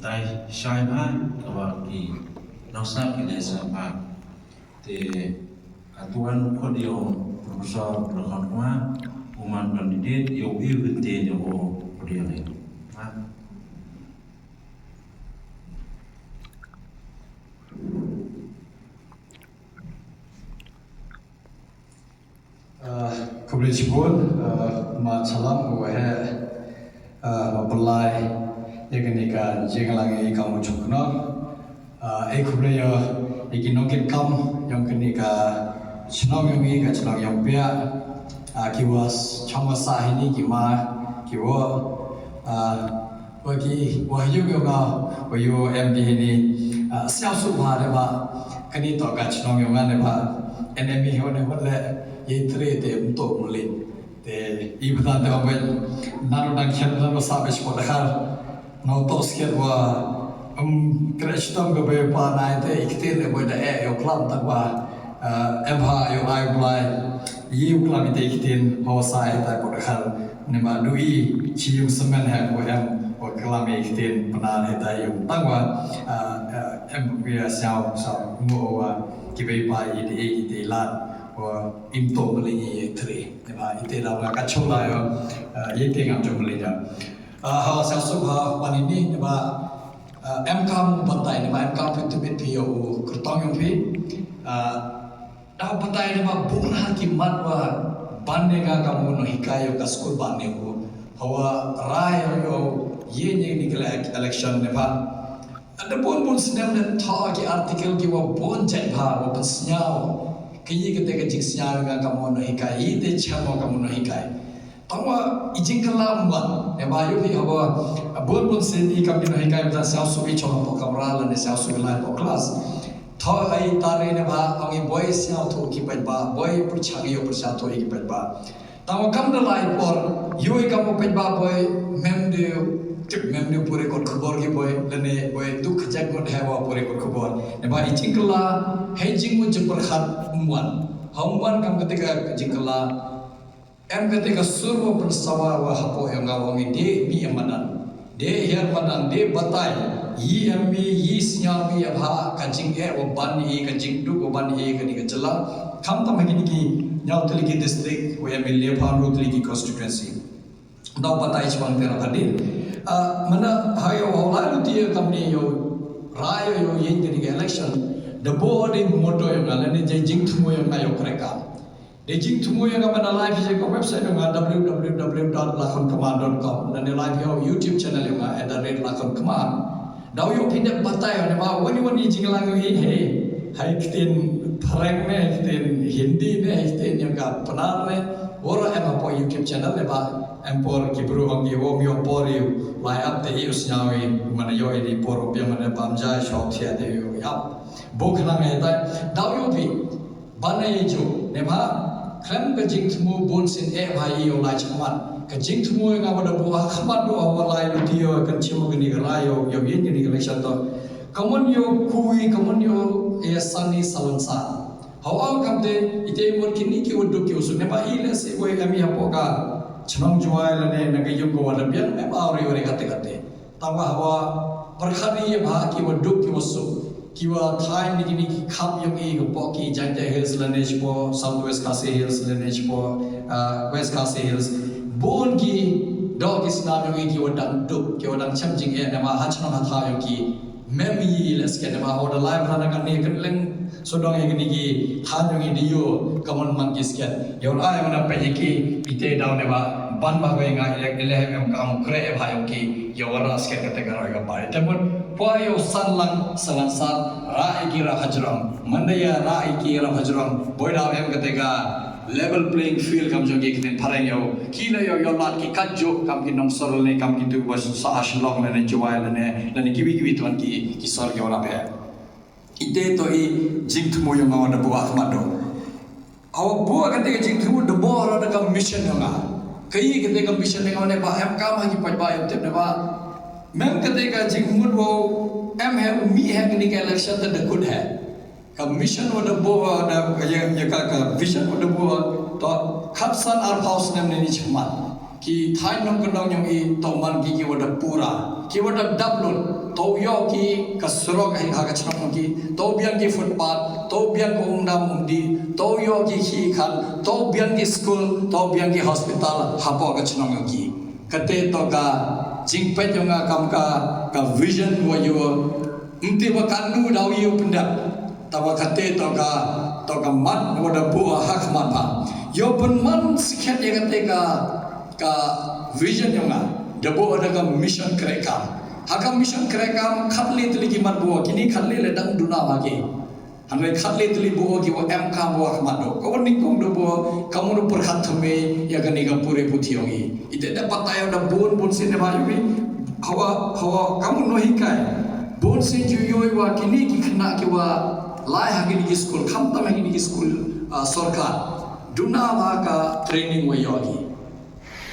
tai shai mai kawa ki nosa ki desa pa te atuan ko dio profesor Lokhanwa uman kandidat yo iu te yo dia le Kublicibun ma salam ko he mapalai yakanika jinglangi kamu chukno kubliya ikinokit kam yang kenika chnong yongi ka chnong yang pia kiwas chongwa sahini kima kiwa bagi wahyu yoga wahyu MD ini siap subha deba kani to ka chnong yonga deba enemy hone hotle yetre te untuk mulin te ibada te oben naro dan khen naro sabes podhar no tosket wa krishtam go be pa nai te ikte le boda e yo klam tak wa emha yo ai blai yi klam te iktin ho sai ta podhar ne ma dui chi yum semen ha ko em wa klam iktin panan he ta yum tang wa em bia sao sao mo wa ki be pa yi te lat imto beli tre, nama itu dalam kacau lah yo, ye tengah jom beli ya. Hal sesuatu hal pan ini nama MKM batai nama MKM itu betul kertong yang pi, dah batai nama bukan hakimat wa bandega kamu no hikayo ka school bandego, hawa rai yo ye ni election nama. Ada pun senam dan thau ki artikel ki wa bon cek ha wa pensinyau. Kini ketika jingsnya dengan kamu nak hikai, itu cuma kamu nak hikai. Tahu ijing kelam buat, bayu ni apa? Buat seni kami nak hikai macam siapa suki cuma pok kamera, lain siapa suki lain pok kelas. Tahu ai tarik ni bah, kami boy siapa tu kipat bah, boy percaya percaya tu kipat bah. Tahu kamu dah lain por, you kamu kipat bah boy, memde pure kot khabar ki boy, lain boy duk jagot hewa pure kot khabar. Bah ijing kelam, hejing mu jemperhat umuan. Umuan kamu ketika jingkala, ketika suruh bersawar wah hapo yang ngawangi de mi amanan, de hiar manan de batai, yi ambi yi sinyami abha kajing wabani kajing du wabani kani kacela, kam tam kini ki nyau teliki district wa MLA Pamru teliki constituency. Dah batai cuma tera hadir. Mana hayo hawla dia kami yo rayo yo yin kini election. The board in moto yang ala ni jing tumu yang ayo kereka. De jing tumu yang mana live je ko website yang www.lakhonkemar.com dan live yo YouTube channel yang @lakhonkemar. Dau yo pindah batai yang ma wani jing lang yo hai kitin prank ne kitin Hindi ne kitin yang ka penar ne ora apa YouTube channel ne ba empor kibru angi wo mi opor yu lai up te us nyawi mana yo ini por yang mana pamja shop tia de yo yap. Bukan hanya itu, dahulu pi, banai jo, nemha, klem kejing temu bonsin bahai yo lai cemat, kejing temu yang apa dah buah kemat doa walai ludio kencium gini gerayo, yo gini election tu, kamun yo kui, kamun yo sani salansa, hawa kamde ite mur kini ki uduk ki usun, nemha ile se boy kami apoka, cenong jual lene naga yo ko wala biang, nemha ori kate, tawa hawa perkhani bah ki uduk ki usun. Kiwa time ni kini kap yang ko poki Jangja Hills lanej po Southwest Khasi Hills lanej po West Khasi Hills bon ki dog is nam yang kiwa dang duk kiwa dang chamjing nama hachna hatha yang ki memi les ke nama hoda live rana kan ni kan leng sodong yang ki than yang dio kamon man ki sket yon ai mana pe ki ite down nama ban ba ga elem kam kre bha yang ki yawara sket kategori ga pare temun Puayo sanlang sat rai kira hajram, mandaya rai kira hajram. Boy dah ketika level playing field kam jogi kiten pareng yo, kila yo lat ki kajo kam ki nong sorol ne kam ki tu bas sa ashlong ne jual ne kiwi tuan ki sor ke orang pe. Ite to I jing tumu yo ngawan buah mado. Awak buah ketika jing tumu de bor ada kam mission yo nga. Kai ketika mission ne ngawan ba em kam ha ki pai ba yo tep ne ba. Mem ketika jingmud wo है उम्मीद है कि निकल इलेक्शन तो डकुट है कमीशन वो डब्बो ये का विजन वो डब्बो तो खपसन आर हाउस ने नहीं छमा कि थाई नम कंडों योंगी तो मन की वो डब्बूरा kiwada dablun to yo ki kasrok ai ha ka chang ki to biang ki footpath to biang ko umdam umdi to yo ki hi khan to biang ki school to biang ki hospital hapo ka chang ki kate to ka jingpet yo nga kam ka vision wo yo umti wa kandu daw yo pendak tawa kate to ka mat wada bu hak mat pa yo pun man sikhet ya kate ka vision yo nga dabo ada ka mission kerekam hakam mission kerekam khatli tli ki mat bo kini khatli le dang duna bagi hanre khatli tli bo ki wo em kam bo khmat do ko ning kong do bo kamu no perkhat thame ya kani ka pure puthi yogi ite da patayo da bon sin ne ba yogi hawa kamu no hikai bon sin ju yoi wa kini ki khna ki wa lai hagini ki school kham tam hagini ki school sarkar duna ba ka training wo yogi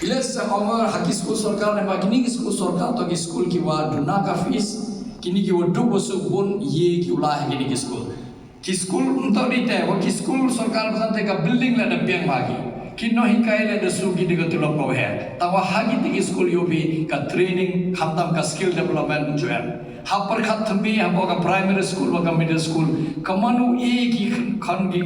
Iles Omar haki school sarkar ne ma kini ki school sarkar to ki school ki wa duna ka fees kini ki wa du bosu bon ye ki ulah kini ki school untuk dite wa ki school sarkar basan te ka building la da piang bagi kino hikai le da su ki de tulok ko he tawa hagi ti ki school yo bi ka training khamtam ka skill development join hapar khat thambi hapo ka primary school wa ka middle school kamanu e ki khan ki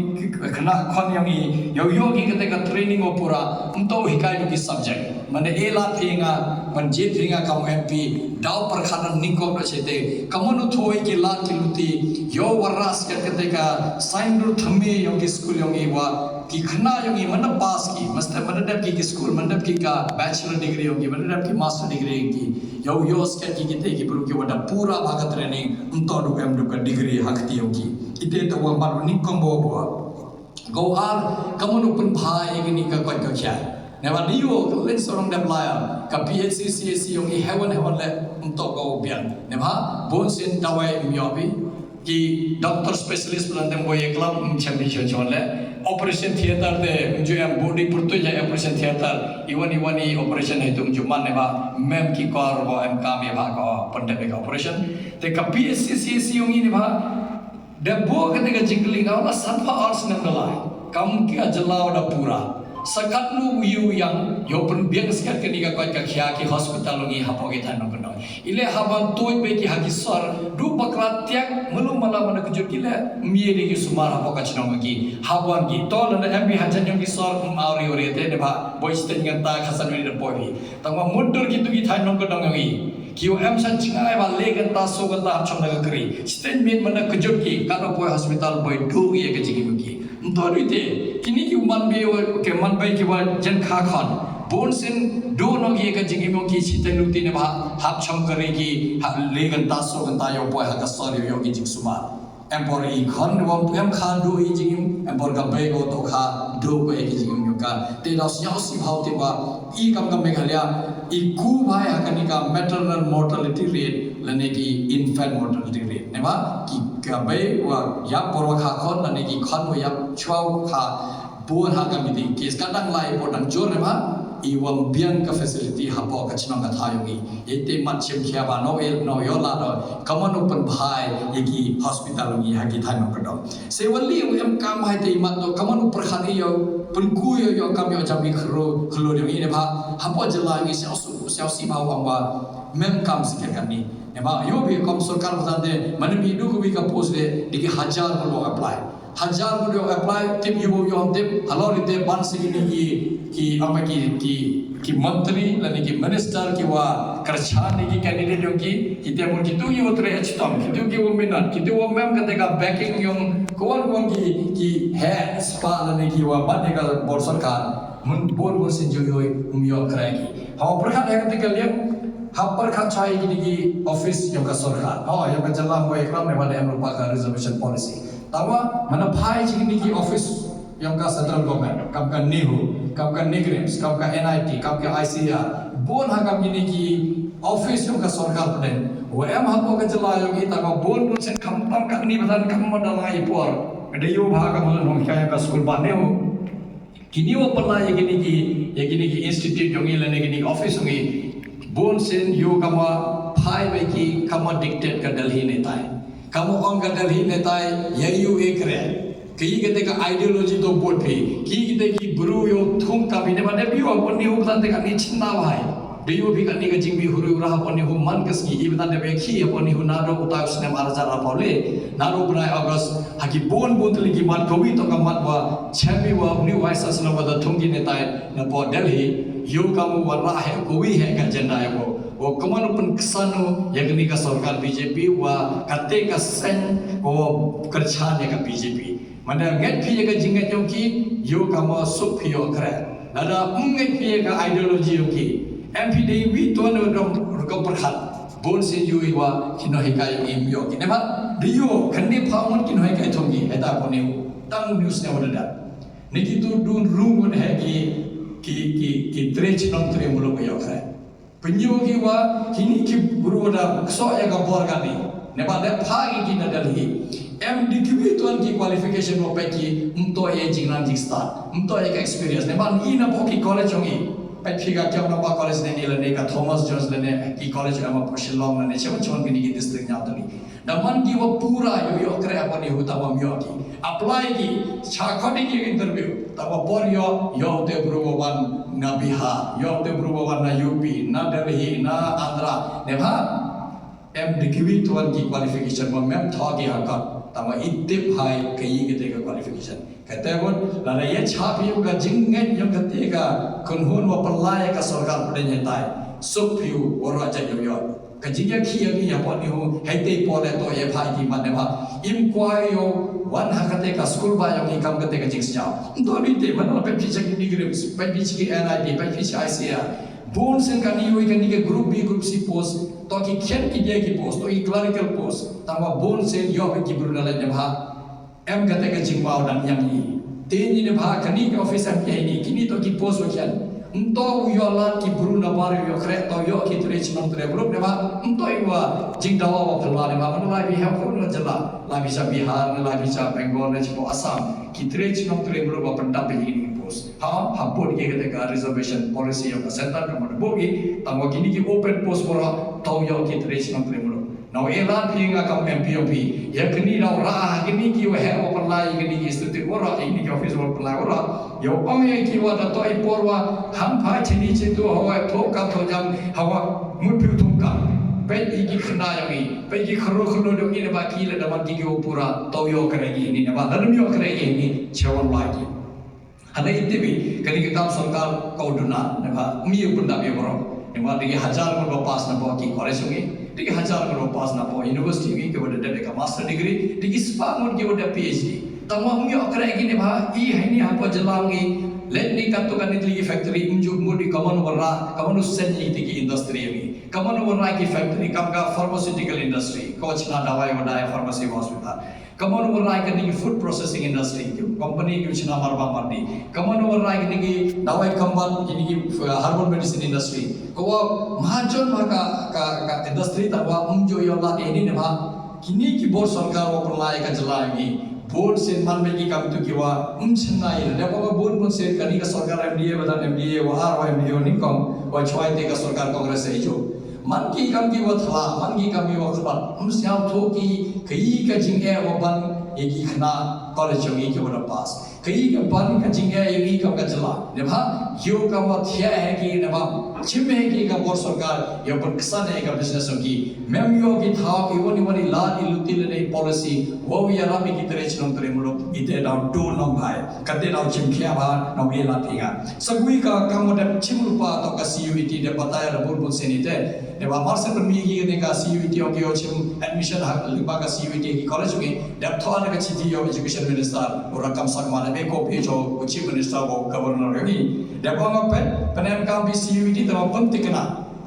khana khan yang yo ki kate ka training o pura unto hikai ki subject mane e la thinga panjit thinga kam mp daw par khan nikko na chete kamanu thoi ki la ki luti yo waras kate ka sign ru thambi yo ki school yo ki wa ki khana yo ki mana pass ki masta mana dab ki school mana dab ki ka bachelor degree yo ki mana dab ki master degree ki yo skat ki kite ki puru ki wada pura bhagat training unto du em du ka degree hakti yo ki ite to wa mar ni kombo bo go ar kamunu pun bhai ni ka ka kya ne ba dio len sorong dab la ka phc cac yo ki heaven le unto go bian ne ba bon sin dawai myo bi ki doctor specialist plan dem boy eklam chambi chon le operation theater de jo am body purto ja operation theater iwani operation hai tum jo man ne ba mem ki kor bo am kam ye ba ko pandemic operation te ka psc cac yo ni ba de bo ka de jingling ka la sanfa ars nam la kam ki ajlaw da pura sakat nu yu yang yo pun biang sekat ke ni ka khya ki hospital ngi hapo ge than no ile haban toy be ki hagi sar du bakrat tiak melu mala mana kujur kile mie ni ki sumar hapo ka chnong gi haban gi to na mb hajan yang ki sar mauri ore te ne ba boy sten ngan ta khasan ni de boy tangwa mudur gitu ki than no ka dong gi kiu am san chingai ba le gan ta so gan ta chom na kri sten mit mana kujur ki ka no boy hospital boy du ye ke jigi gi to ri te kini ki man be ke man bai ki wa jan kha khan bon sin do no ye ka jigi mo ki chiten lu ti ne ba hap chom kare ki le gan ta so gan ta yo boy ha ka sorry yo ki jig suma empor i khan wa em khan do i jigi empor ka bai go to kha do ko ye ki jigi mo ka te na sia si bhau te ba i kam kam me khalya i ku bhai ha ka ni ka maternal mortality rate lane ki infant mortality rate ne ba ki ka bai wa ya por wa kha khon lane ki khan wa ya chwa kha bon ha ka mi ti kes ka dang lai por dang jor ne ba iwam biang ka facility hapo ka chinong ka thayongi ete mat chem khya ba no yo la do kaman open bhai yeki hospital ngi ha ki thanon ka do se wali em kam hai te mat do kaman upar khani yo pun ku yo kam yo jami khlo de ni ba hapo jala ngi sia si ba wa mem kam si kan ni ne ba yo bi kom sarkar batan de man bi du ko bi ka post de diki 1000 lo apply 1000 lo apply tip yo हम tip halo rite ban sigi ni ki apa ki menteri lani ki minister ki wa kerjaan ki candidate yo ki kita mun kitu yo tre achtom kitu ki wo minat kitu wo mem kate ka backing yung kon ki head spa lani ki wa ban ka bor sarkar mun bor sin jo yo krai ki ha perkhat ha kate ka liam hapar khan chai ki office yo ka sarkar yo ka jala mo ekram ne bale am rupa ka reservation policy tawa mana phai ki office yang ka central government kam ka nihu kam ka nigrims kam ka nit kam ka icr bon ha kam ni ki office yang ka sarkar pden wo em ha ko ka jala yo ki ta ka bon sen kam tam ka ni badan kam ma dala i por ade yo bha ka mon hong kya ka school ba ne ho kini wo pala ye kini ki institute yo ngi lene kini office ngi bon sen yo kama phai be ki kama dictate ka delhi ne tai kamu ong ka delhi ne tai ye yu ekre kii kete ka ideology to board pe kii kete ki buru yo thung ka bine mane bi wa bonni ho tan te ka ni chinna bhai Dio bi kan ni ka jingbi huru rah poni hu man kas gi ibna de bekhi poni hu nado utai snem arjara paule naro bunai August haki bon tli gi man kowi to kamat wa chambi wa ni waisa sna wa da thungi ne tai na po Delhi yo kamu wa ra he kowi he ka jenda ya ko o kaman pun kesano yakni ka sarkar BJP wa kate ka sen o kerja ne ka BJP mana nget phi ka jingat yo ki yo kamu sup phi yo kra nada nget phi ka ideology yo ki MPD wi to no dom perkhat bon se yu wa kino hikai im yo kine ba dio khandi phaun kino hikai thongi eta kone tang news ne wada niki tu dun room he ki trech non tre mulo yo kha penyo ki wa kini ki buruda so ya ga bor ga ni ne ba de pha ki na Delhi MDQ tu an ki qualification mo pe ki mto ye jingnan jing start mto ye experience ne ba ni na po ki college hongi pai phiga kyam na ba college ne ni le ne ka Thomas Jones le ne ki college ama Shillong le ne chon chon ki ni district nya to ni da man ki wo pura yo kre apa ni huta wa myo ki apply ki cha khodi ki interview ta wa por yo te bru wan na Bihar yo te bru wan na UP na Delhi na Andhra ne ba MDQ tu an ki qualification mo mem tha ki ha ka tama itip hai kai ke te ka qualification kata pun lada ye chapi ka jinget yang kate ka kunhun wa palai ka sarkar pade tai supyu ora ja yo ka jingya khia ni ya poni ho haite pole to ye phai ki man ba im kwai yo wan hakate ka school ba yo ki kam kate ka jing sja to ni te man pe picha ki ni gre pe picha ki NID pe picha ICR bon sen ka ni yo ka ni ke group B group C post to ki khen ki dia ki post to ki clerical post tama bon sen yo ki bruna le ba em kata ke jingwau dan yang ni tin ni ba kani ke office am ke ni kini to ki post wakian unto yo la ki bruna bar yo kre to yo ki trech non tre group ne ba unto iwa jingdawa wa phla ne ba man la bi ha ko no jala la bisa Bihar la bisa Bengal ne chipo Assam ki trech non tre group wa pandap pe ni post ha put ke kata ka reservation policy of the center ka mo bogi tamo kini ki open post pora to yo ki trech non tre group now elan pinga kam MPOP ya kini now ra kini ki wa he apply kini ki institute ora ini ki office wa apply ora yo ome ki wa da to iporwa ham pha chini chitu hawa to ka to jam hawa mutu tum ka pe ki khna ya mi pe ki khro khlo do ni ba ki le da man ki pura to yo kare ki ni ba dan yo kare ki ni chawon la ki hana itibi kani ki kam sarkar kauduna ne ba mi upunda be boro ne ba digi hajar ko pass na ba ki college hogi digi hajar ko pass na ba university ki ke wada de ka master degree digi spa mon ki wada PhD tama mi akra ki ne ba I haini ha po jalangi let ni ka to kan ni factory injuk mudi kaman warra kaman usen ni ki industry mi kaman warra ki factory kam ka pharmaceutical industry ko chna dawai wada pharmacy hospital kaman warra ki ni food processing industry company ki chna marba mardi kaman warra ki ni dawai kambal ki ni herbal medicine industry ko mahajon ka industry ta wa umjo yo la ni ne ba kini ki bor sarkar wa pernai ka jalai board से मन में की काम तो किवा उनछना ये जब वो बोर्ड में से कनी का सरकार MDA बता MDA वो आर MDA नहीं कम वो छुआई का सरकार कांग्रेस है जो मन की काम की वो थला मन की काम की वो खबर हम सियाव थो की कई का जिंगे वो बन एक ही खना कॉलेज में की वो पास कई का बन का जिंगे एक ही का जला नेभा यो का वो थिया है कि नेभा चिमे है कि का बोर्ड सरकार यो पर किसान है का बिजनेस की मैम यो की था कि वो निवनी ला इलुती ले पॉलिसी वो या रामी की तरह चुनम तरह मुलो इते डाउ टू नम भाई कते डाउ चिमखिया बा नौ ये ला थिगा सगुई का काम मोटे चिमरुपा तो का CUET दे बताया रबुर बुल से नीते नेभा मार्से पर मी की ने का CUET ओके ओ चिम एडमिशन हा लिबा का CUET की कॉलेज में डेप्थ वाला का चिठी ऑफ एजुकेशन मिनिस्टर और रकम सकमाने में को भेजो चीफ मिनिस्टर को गवर्नर की डेपो में पेन काम भी CUET तो पंतिकना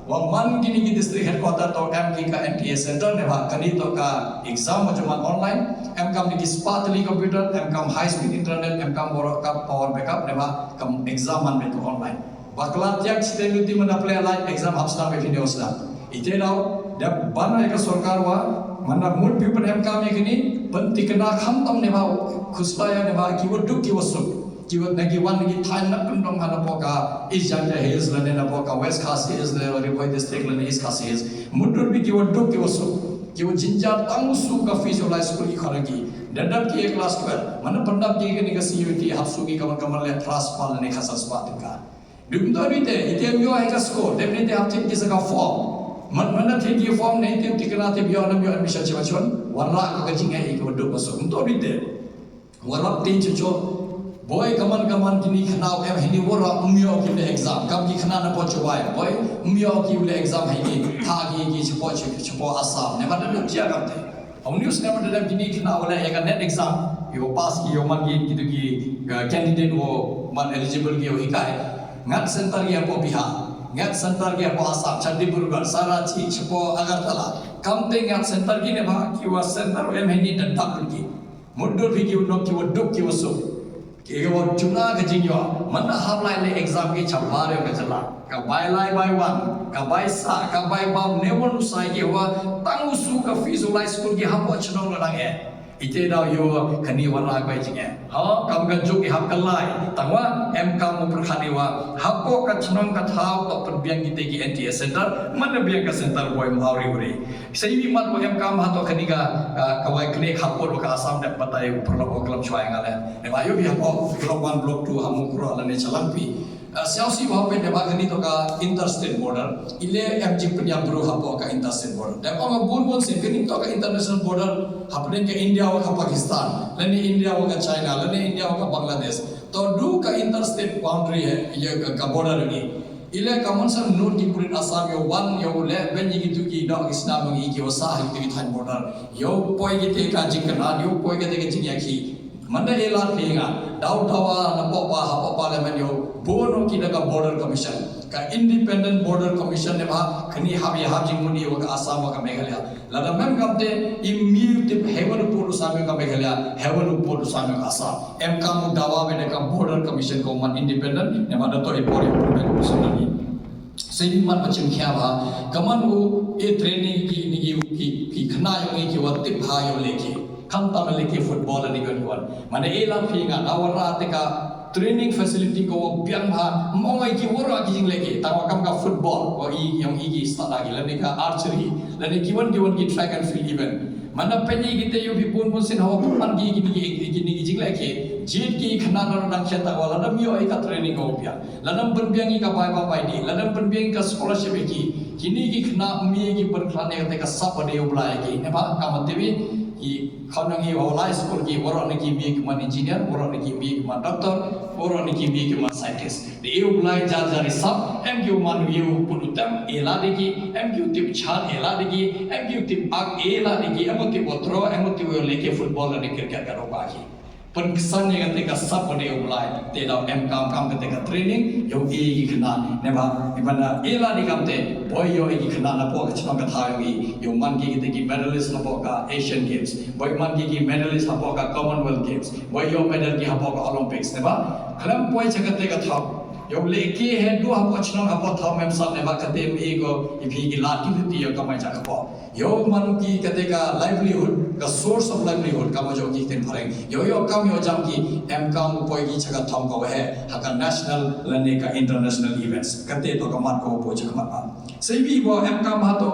वो मन की निकी डिस्ट्रिक्ट हेडक्वार्टर तो एम की का MTA सेंटर ने भाग कनी तो का एग्जाम जो मन ऑनलाइन एम काम निकी स्पार्टली कंप्यूटर एम काम हाई स्पीड इंटरनेट एम काम बोरो का पावर बैकअप ने भाग कम एग्जाम मन में तो ऑनलाइन बकला त्याग छिते नुति मन अप्लाई लाइव एग्जाम हफ्ता में फिर होसला इते नाउ जब बना एक सरकार वा mana mul people em kami kini penting kena khantam ne ba khusbaya ne ba ki wo duk ki wo suk ki wo nagi wan nagi thain na pendong hana poka is janja hes la ne na poka west khas hes le ori boy district la ne is khas hes mudur bi ki wo duk ki wo suk ki wo jinja tang su ka visualize school ki kharagi dadap ki class 12 mana pandap ki ni ka CUET hafsu ki kaman kaman le class pal ne khasas pat ka Dum to ni te ite yo ai ka score definitely am tin ki saka form mana the ki form nei te tikna te bio na bio admission chiwa chon warra ka jing ai ko do so to ni te warra tin cho boy kaman kini khnau em hini wora umyo ki le exam kam ki khna na po chwai boy umyo ki le exam hai ni tha ki chpo asam ne ma de chia kam te ông news ne ma de kini khnau le eka net exam yo pass ki yo man ki ki candidate wo man eligible ki yo hikai ngat center ki apo biha ngat center ki apo asam chandigarh sarachi chpo agartala kam te ngat center ki ne ba ki wa center em hini dan tak ki mudur bi ki no ki wo duk ki wo so ki wo chuna ga jing yo man ha lai le exam ki chamba re ga chala ka bai lai bai wan ka bai sa ka bai bam ne won sai ki wa tang su ka visualize school ki ha po chno lo dang e ite dau yo khani wala bai jing e ha kam ga juk ki hap ka lai tangwa em kam mu prakhani wa ha po ka chnom ka thau to pen biang ki te ki NTS center man biang ka center boy mauri uri sei bi mat bo em kam ha to khani ga ka wai kne khap po ka asam de patai perlo ko klam chwai ngale ne ba yo bi ha po block 1 block 2 hamu kro ala ne chalang pi siasi wah pe deba kani to ka interstate border ile FG punya bro hapo ka interstate border deba ma bon sin kani to ka international border hapne ke India wa ka Pakistan lani India wa ka China lani India wa ka Bangladesh to du ka interstate boundary hai ye ka border ni ile kaman sam note ki purin Assam yo one yo le ben yi tu ki dog Islam ngi ki wasa hi ki than border yo poi ki te ka jikna yo poi ki te ka jingya ki Manda elan pinga, daw dawa na popa hapa parliament yo, bono kita ka border commission, ka independent border commission ne ba kani habi hajing muni wa ka Assam wa ka Meghalaya. Lada mem kamte immediate heaven upur usame ka Meghalaya, heaven upur usame ka Assam. Em kamu dawa be ne ka border commission ko man independent ne ba dato ipori upur commission ni. Sei man macam kya ba, kaman u e training ki ki khna yo ki wa tip ha yo leki. Kam tamaliki football ni kan wan mane elan pinga awara te ka training facility ko biang ha mongai ki wora ki jing leki tawa kam ka football ko i yang igi start lagi lani ka archery lani given ki track and field event mana penyi kita yo bi pun sin hawa pan ki ni jing leki jit ki khana na dang chata wala na mio ai ka training ko biang lanam ban biang ki ka bai bai di lanam ban biang ka scholarship ki kini ki khana mi ki ban khane ka sap ade ubla ki ne ba kamatebi ki khanang hi wala school ki boron ki bi man engineer boron ki bi man doctor boron ki bi man scientist de eu blai jar jar sab em ki man yu punutam ela de ki em ki tip chan ela de ki em ki tip ag ela de ki em ki botro em ki leke football de cricket ka ro ba ki pen kesan yang ketika sab de eu blai te da em kam ketika training yo e ki khna ne ba ibana ela de kam te boy yo e ki khna na po ka chang ka tha yo man ki te ki medalist na po ka Asian Games boy man ki medalist ha po ka Commonwealth Games boy yo medal ki ha po ka Olympics ne ba khlam poi chakate ka tha yo leki he du ha po chang ha po tha mem sa ne ba kate me go ipi ki la ti yo kamai cha ka po yo man ki kate ka livelihood ka source of livelihood ka ma jo ki ten phareng yo kam yo jam ki em kam poi ki chaka tham ko he ha ka national lane ka international events kate to ka mat ko po cha ka ma sei bi bo em kam ha to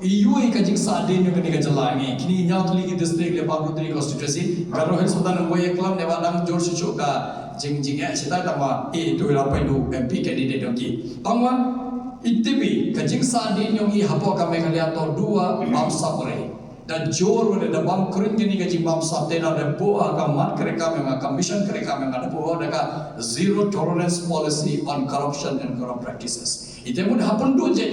iui ka jing sa de ne ka jalangi kini nyautli ki district le Pabudri constituency garo hel sodan boy club ne ba dang jor su ka jing ya sita tama e to la pai du MP candidate dong ki tangwa itibi ka jing sa de nyong i hapo ka Meghalaya to dua bangsa pore dan jor wala da bang kurin gini ka jing bangsa te na da bo ka mat kare ka me ka mission kare ka me da bo da ka zero tolerance policy on corruption and corrupt practices ite mun happen do je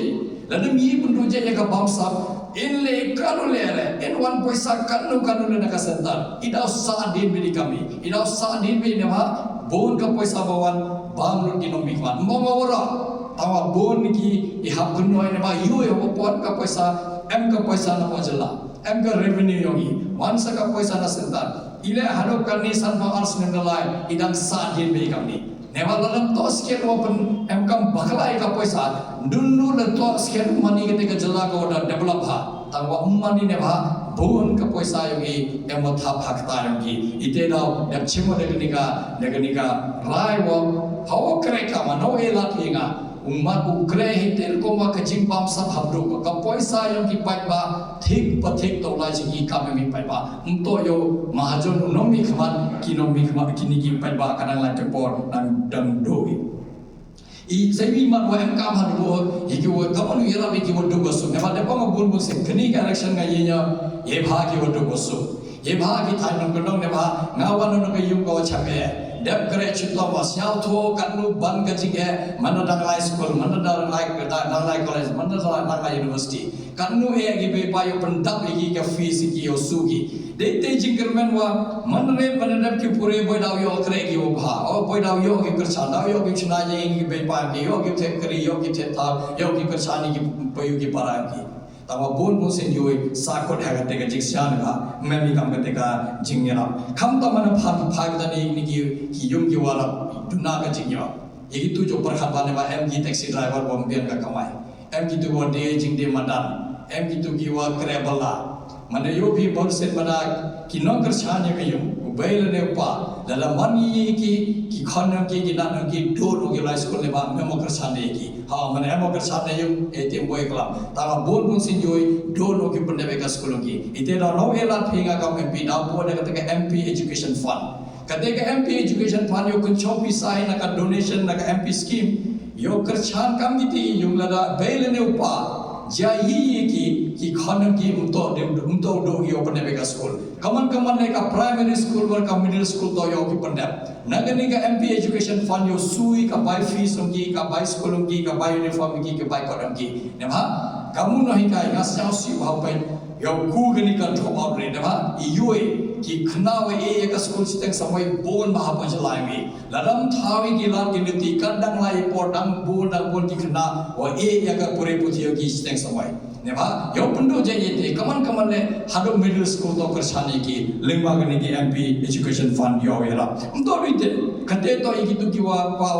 lalu mi pun do je ka bangsa in le kanu le in one paisa kanu le na ka sentar ida sa din bi kami ida sa din bi ne ba bon ka paisa bawan bang lu di nomi kwan mo ora tawa bon ki i hab kun no ne ba yu yo pot ka paisa em ka paisa na po jala em ka revenue yogi wansa ka paisa na sentar ile hadok kan ni san fa ars ne dalai idang sa din bi kami Neval dalam tos sekian open MKM bakalai ka paisa dulu le tos sekian money ketika jela ko da develop ha tangwa money ne ba bon ka paisa yogi emo thap hakta yogi ite da dap chimo de nika rai wo hawo kre ka ma no ela tinga umat ukre hitel ko ma ka jimpam sab habru ka paisa yogi pai ba thik pathik to lai ji ka me pai ba to yo mahajon nomi khman kinomi khman kini ki pai ba kanang lai te por dan doi I sabi man wa em kam han bo iki wo kaman yera bi ki wo do gosu ne ba de pang bun bun se kini ka election ga yenya ye bha ki wo do gosu ye bha ki thai nong nong ne ba ngawan nong ka yum ko chame dep kare chitlo ma syao tho kanu ban ga jige man dang lai school man dang lai college man dang lai university kanu e gi be pa yo pendap gi ka fees gi yo su gi de te jingermen wa man re panadap ki pure boy daw yo kre gi wo bha o boy daw yo gi kersa daw yo gi chuna je gi be pa gi yo gi te kri yo gi te tha yo gi kersa ni gi payu gi para gi tawa bon bon sen yo sa ko ha ga te ga jik syan ga me mi kam ga te ga jingira kham ta man pha pha ga ni gi ki yum gi wala duna ga jingyo ye tu jo par kha ba ne ba em gi taxi driver bom bian ga kamai em gi tu wo de jing de madan em gi tu gi wa kre bala mana yo bi bon set mana ki no kar chane ga yo bail ne pa la mani ki khana ki na ki do do gi la school ne ba me mo kar chane ki ha mana em mo kar chane yo e te boy klam ta bon bon sin yo do no ki pande be ka school ki ite da no e la thinga ka mp da bo ne ka te mp education fund kate ka mp education fund yo kun chopi sai na ka donation na ka mp scheme yo kar chan kam ni ti yo la da bail ne pa Jai ki khana ki umto do yo pande be ka school kaman ne ka primary school or ka middle school to yo ki pande nagani ka mp education fund yo sui ka buy fees ki ka buy school ki ka buy uniform ki ka buy kodam ki ne ba kamu no hi ka ya sao si ba pa yo ku gani ka drop out re ne ba iue ki khna we e ka school siteng samai bon ma ha pa jalai mi ladam thawi ki lan ki niti kandang lai por dang bon ki khna wa e ya ka pure puthi ki siteng samai ne ba yo pundo je ye te kaman le hado middle school to kar chane ki lengwa gani ki mp education fund yo yela ndo ri te khate to i ki tu ki wa pa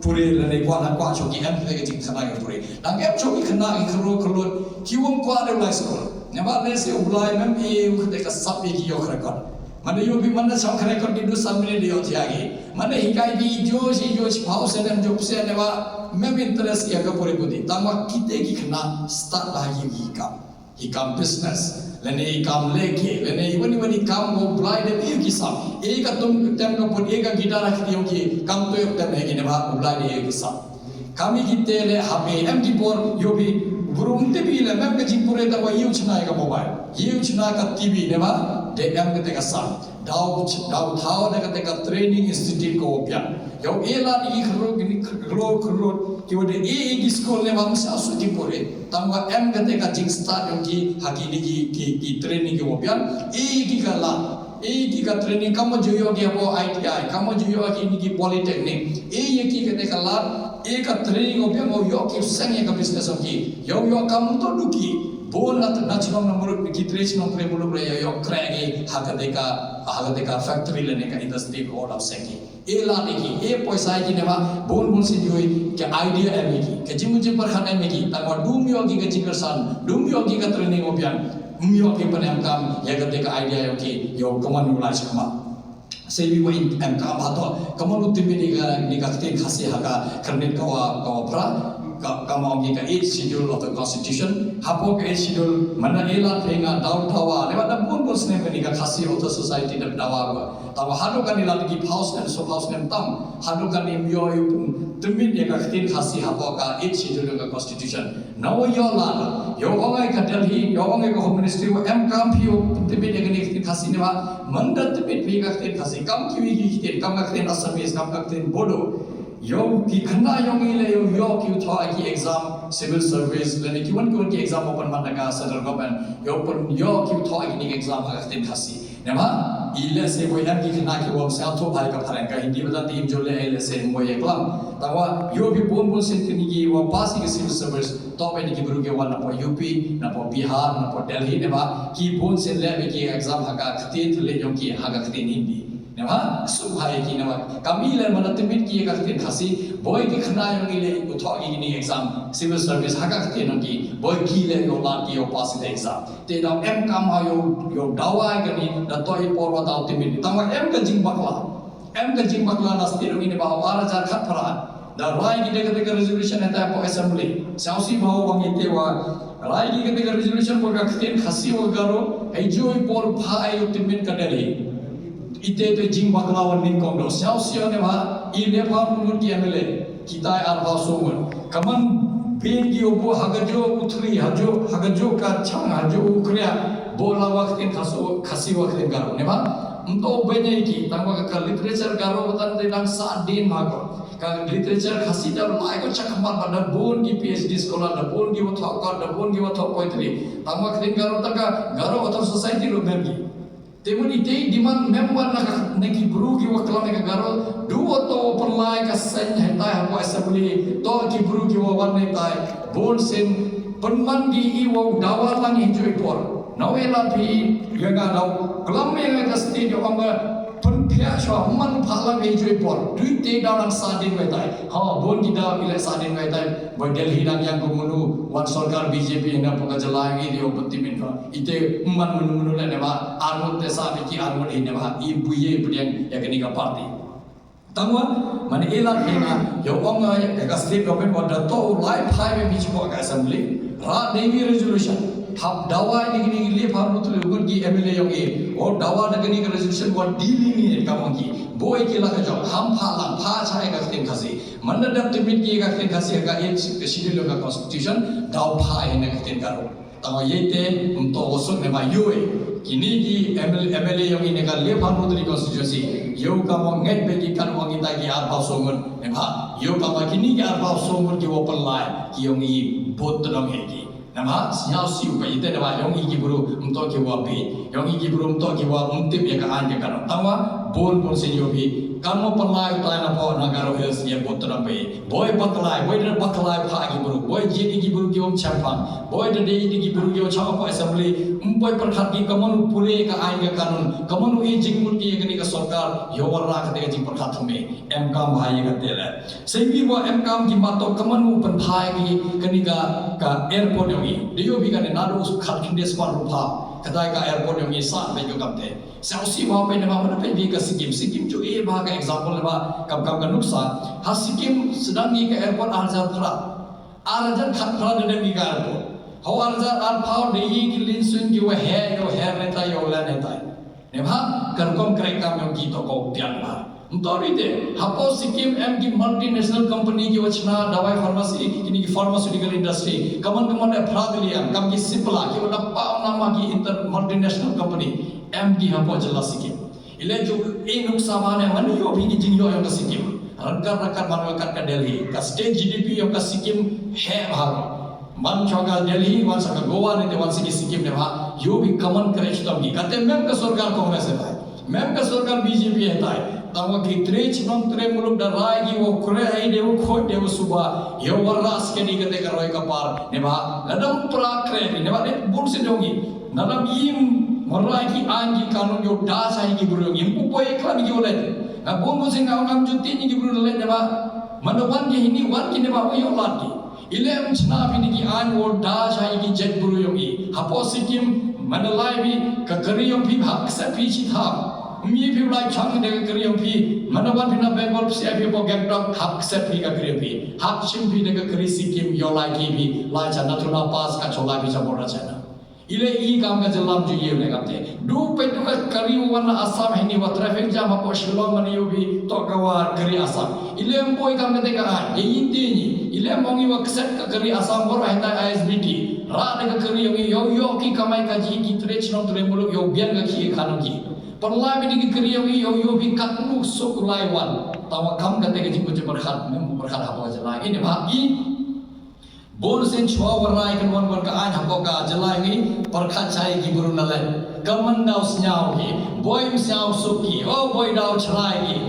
pure le ne kwa na kwa cho ki mp ke jing khna ki pure dang em cho ki khna ki khro ki wom kwa le lai school ne ba le se ublai mem e u khate ka sap ki yo khra kon mana yo bi mana sam khre kon di du sam ne di yo thiagi mana hikai bi jo si phau se nem jo se ne ba mem interest ya ka pure pudi tama kite ki khna start la hi kam business lene ikam leke lene wani kam go blind e ki sam e ka tum tem ka put e ka guitar rakhi diyo ki kam to yok tem ne ne ba blind e ki sam kami kite le habe em ki por yo bi burum te bi le mem ka jing pure da wa yu chna ka mobile yu chna ka tv ne ba de em ka te ka sam dau thao ne ka te ka training institute ko pya yo ela ni khro ki wode e ki school ne ma sa su ki pore tangwa em ka te ka jing start yo ki hakini ki training ko pya e ki ka la e ki ka training kam jo yo ki abo ITI kam jo yo ki polytechnic e ye ki ka te ka la e ka training ko pya mo yo ki sang ye ka business ki yo kam to du ki bon na chino na muruk ki trace no pre mulu pre yo kragi hakate ka factory le ne ka industry ko of seki e la ne ki e paisa ki ne ba bon si joi ke idea ame ki ke jimu jim par khane me ki ta ma dum yo ki ke jikarsan dum yo ki ka training opian yo ki panam kam ya ka idea yo ki yo common knowledge kama sebi wa in am ka ba to common utimi ni ka te khasi ha ka karne ka pra kama ongi ka 8th schedule of the constitution hapo ka 8th schedule mana ela thenga daw thawa le ba pun sne ni ka khasi of the society da dawa ba tawa hanu kan ila ki house and so house nem tam hanu kan ni yo yu tumin ye ka tin khasi hapo ka 8th schedule ka constitution now yo la yo ongai ka delhi yo ongai ka home ministry wa em kam pio tumin ye ka tin khasi ne ba mandat tumin bi ka tin khasi kam ki wi ki tin kam ka tin assamese kam ka tin bodo yo ki khana yo ile yo ki tha ki exam civil service lene ki wan ki exam open man ka central government yo ki tha ki ni exam ha tin khasi ne ba ile se boy ki khana ki wam sa tho bhai ka pharan ka hindi bata team jo le ile se mo ye klam tawa yo bi bon sin ki ni ki wa pasi ki civil service to pe ni ki buru ke wan na po UP na po Bihar na po Delhi ne ba ki bon sin le ki exam ha ka tin le yo ki ha ka tin hindi ne ba su hai ki ne ba kami le mana timit ki ka tin khasi boy ki khna yo ni le u tho ki ni exam civil service ha ka tin ki boy ki le yo la ki yo pass the exam te da em kam ha yo dawa ga ni da to i por wa da timit ta ma em ka jing bakla na sti ro ni ba wa ra khat phara da rai ki de ka resolution eta po assembly sausi ba wa ngi te wa rai ki de ka resolution por ka tin khasi wa garo ai jo i por phai yo timit ka deli ite te jing bakla wan ning kong do sao sio ne ba I le pa mun ti amele kita arba sungun kaman bengi obo hagajo utri hagajo ka chang hajo ukriya bola waktin khasi waktin garo ne ba untuk banyak ki tangwa ka literature garo batan dinang sa din mago ka literature khasi dar lai ko chakhamar pada bon ki PhD scholar da bon ki wathok ka da bon ki wathok poitri tangwa khin garo taka garo wathok society ro memgi temuni te demand member na ki buru ki wakla ne garo duo to perlai ka sen heta ha assembly to ki buru ki wan ne tai bon sen penman di iwo dawa lang enjoy por nawela phi yanga daw kelam yang ka stage of anga penpia swa man phala enjoy por dui te daw lang sadin mai tai ha bon ki daw ile sadin mai tai boy Delhi nang yang gumunu wan sarkar BJP na poka jalangi dio petimin ka ite man munu le ne ba armut te sa ki armut ne ba I buye pediang ya kini ka party tangwa man elan hena yo anga ka state government order to live high me bichmo ka assembly ra navy resolution hab dawa ni le pharu tu ugur ki MLA yong e or dawa na ni resolution wa delineate ka mongi boy ki la ka jo ham pha chai ka tin khasi man da timit ki ka tin khasi ka in schedule ka constitution daw pha in ka tin karo tawa yete to osok ne ba yoe kini ki MLA yong ne ka le pharu tu constituency yo ka mo ngai be ki kan wangi ta ki ar ba songun ne ba yo ka ma kini ki ar ba songun ki open line ki yong I bot dong he ki nama sinyal siu ka ite nama yong igi buru umto ki wa be yong igi buru umto ki wa umtip ya ka anje kan tawa bon sen yo bi kamo perlai ta na po na garo hills ye botra be boy baklai pha gi buru boy ji igi buru ki om champang boy de igi buru ki o chapa po assembly boy perkhat ki kamon pure ka anje kanun kamon I jingmut ki ekni ka sarkar yo warra ka de jing perkhat thme em kam bhai ka tele sengi bo em kam ki mato kamon pen phai ki kani ka airport Dia bikin nado khat kindes par rupa kadai ka airport yang isa be jo kamte sausi wa pe nama mana pe bi ka sikim jo e ba ka example ba kam ka nuksa ha sikim sedang ni ka airport arja khat phra de bi ka airport how arja al phau de yi ki lin sun ki wa he neta yo la neta ne ba kar kom krek kam yo ki to ko pian ba Untorite, hapo Sikkim MG multinational company ki wachna dawai pharmacy kini ki pharmaceutical industry kaman aphrad liya kam ki sipla ki wala pa nama ki inter multinational company MG hapo jala Sikkim ile jo e nuksa mane mani yo bhi ki jingyo yo ka Sikkim rakar manwa ka Delhi ka state GDP yo ka Sikkim he bhag man choka Delhi wan saka Goa ne wan Sikkim ne bha yo bhi kaman kare chtam ki kate mem ka sarkar Congress hai mem ka sarkar BJP hai tawa ki trech non tre muluk da rai ki wo kure ai de wo khot de wo suba yo waras ke ni kate karoi ka par ne ba ladam pra kre ne ba ne bun se jongi nadam im marai ki an ki kanun yo da sai ki buru im pu poi klan ki ole na bun bo sing ngam juti ni ki buru le ne ba manawan ki hini wan ki ne ba yo lat ki ile chna bi ni ki an wo da sai ki jet buru yo ki hapo Sikkim manalai bi ka kari yo bi hak sa pi chi tha mi phi lai chang de kriyo phi manawan phi na Bengal se phi bo Gangtok hak se phi ka kriyo phi hak chim phi de ka kri Sikkim yo lai ki phi lai cha na thuna pas ka chola phi cha bora cha na ile I kam ka jalam ju ye ne kamte du pe tu ka kari wan Assam hini wa traffic jam ha po Shillong mani yo bi to ka wa kri Assam ile mboi kam ka de ka ye ite ni ile mongi wa kset ka kri Assam bor ha ta ISBT ra de ka kri yo ki kamai ka ji ki trech no tre muluk yo bian ka ki khanu ki Perlah bini kiriyo yo bi katnu sok laiwan tawa kam kate ke jipu berkhat mem berkhat hapo jala ini bagi bon sen chwa warai kan wan ka an hapo ka jala ini berkhat chai ki buru nalen kaman dau snyau ki boy msau suki oh boy dau chlai ki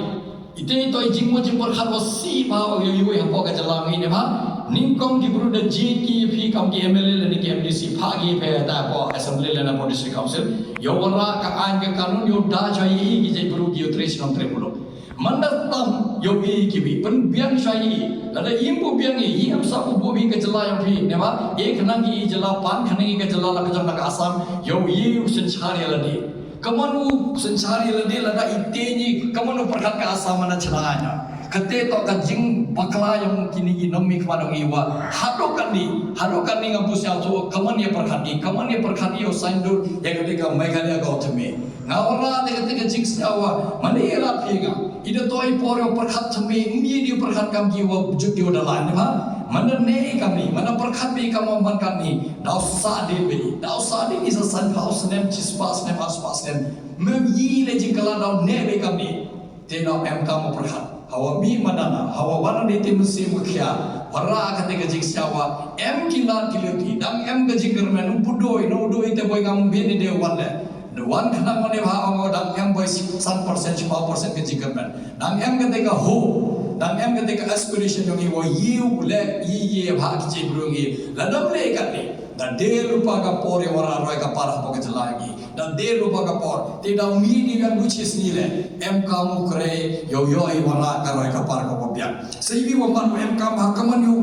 ite to jingmo jing berkhat o si ba yo hapo ka jala ini ba Ningkong ki buru da ji ki phi kam ki MLA le ni ki MDC phagi phe ta po assembly le na po district council yo wala ka an ka kanun yo da chai ki je buru ki utres nam tre bulo mandat tam yo bi ki bi pen biang chai la da imbu biang yi am sa ku bo bi ka jala yo phi ne ba ek nang ki jala pan khani ka jala la ka jam ka Assam yo yi usen chari la di kamanu sen chari la di la da ite ni kamanu perkhat ka Assam na chalanya kete to ka jing bakla yang kini gi nomi kwadong iwa hadokan ni ngapus ya tu kaman ya perkhati yo saindur ya ketika megalia ka otme ngawra de ketika jing sawa manira piga ida toy poro perkhat thme mi di perkhat kam gi wa juk yo dalan ha mana ne kami mana perkhat be kam man kami dau sa de is a sun house nem chispas nem aspas nem mem yi le jing kala dau ne be kami te dau em kam perkhat hawa mi manana hawa wana de tim sim khya para ketika jing sawa em kila kiloti dang em ga jing kermen budoi no doi te boy kam be ni de wan le wan khana mane bha dang em boy 1% 4% ke jing kermen dang em ketika ho dang em ketika aspiration yongi wo yiu le yi bha ki jing brungi ladam le kali dan de lupa ka pore wara roi ka parah po ke lagi dan de lupa ka por te dang mi ni yang buchis ni le em kamu kre yo i wala ka roi ka par ko popya seibi wo man em kam ha kaman yu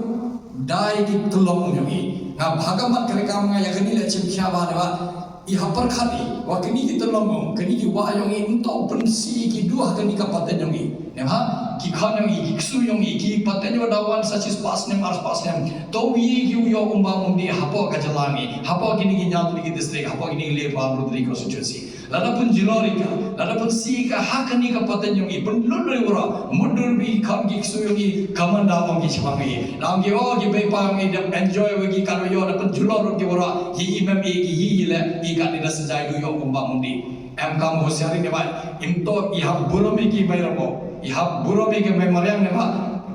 dai ki tulong yongi na bhagamat kre kam nga yakni le chim kya ba ne ba i hapar khati wa kini ki tulong kini ki wa yongi unto pensi ki dua kini ka paten yongi ne ba ki khan yongi ki ksu yongi ki paten yo dawan sachis pas nem ars pas nem to wi ki yo umba mundi hapo ka jalani hapo kini ki nyam ki district hapo kini le pa rudri constituency lada pun jilorika lada pun si ka hakani ka paten yongi pun lulre wora mudur bi kham ki ksu yongi kamanda ong ki chhabi nam ki o ki be pa ngi enjoy we ki kanu yo da pun julor ki wora hi imam e ki hi le i ka ni sajai du yo umba mundi em kam hosiari ne ba imto i ha buromi ki bai ramo i ha buromi ke mai maryam ne ba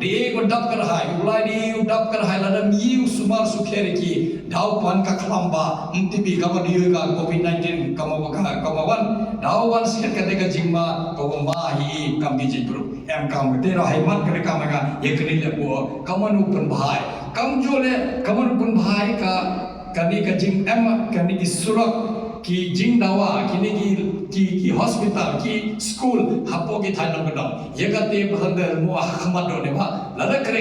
de ko dap kar hai ulai di dap kar hai ladam yi sumar sukhere ki dau pan ka khlamba mtibi ka ma diu ka covid-19 kamawan dau wan sikat ka de ka jingma ko ma hi kam gi jibru em kam te ra hai mat kare kam ka ye kni le bo kaman upun bhai kam jo le kaman upun bhai ka kani ka jing em kani ki surak ki jing dawa kini ki hospital ki school hapo ki thainam gadam ye ka te bhander mo ahmad do ne ba lada kre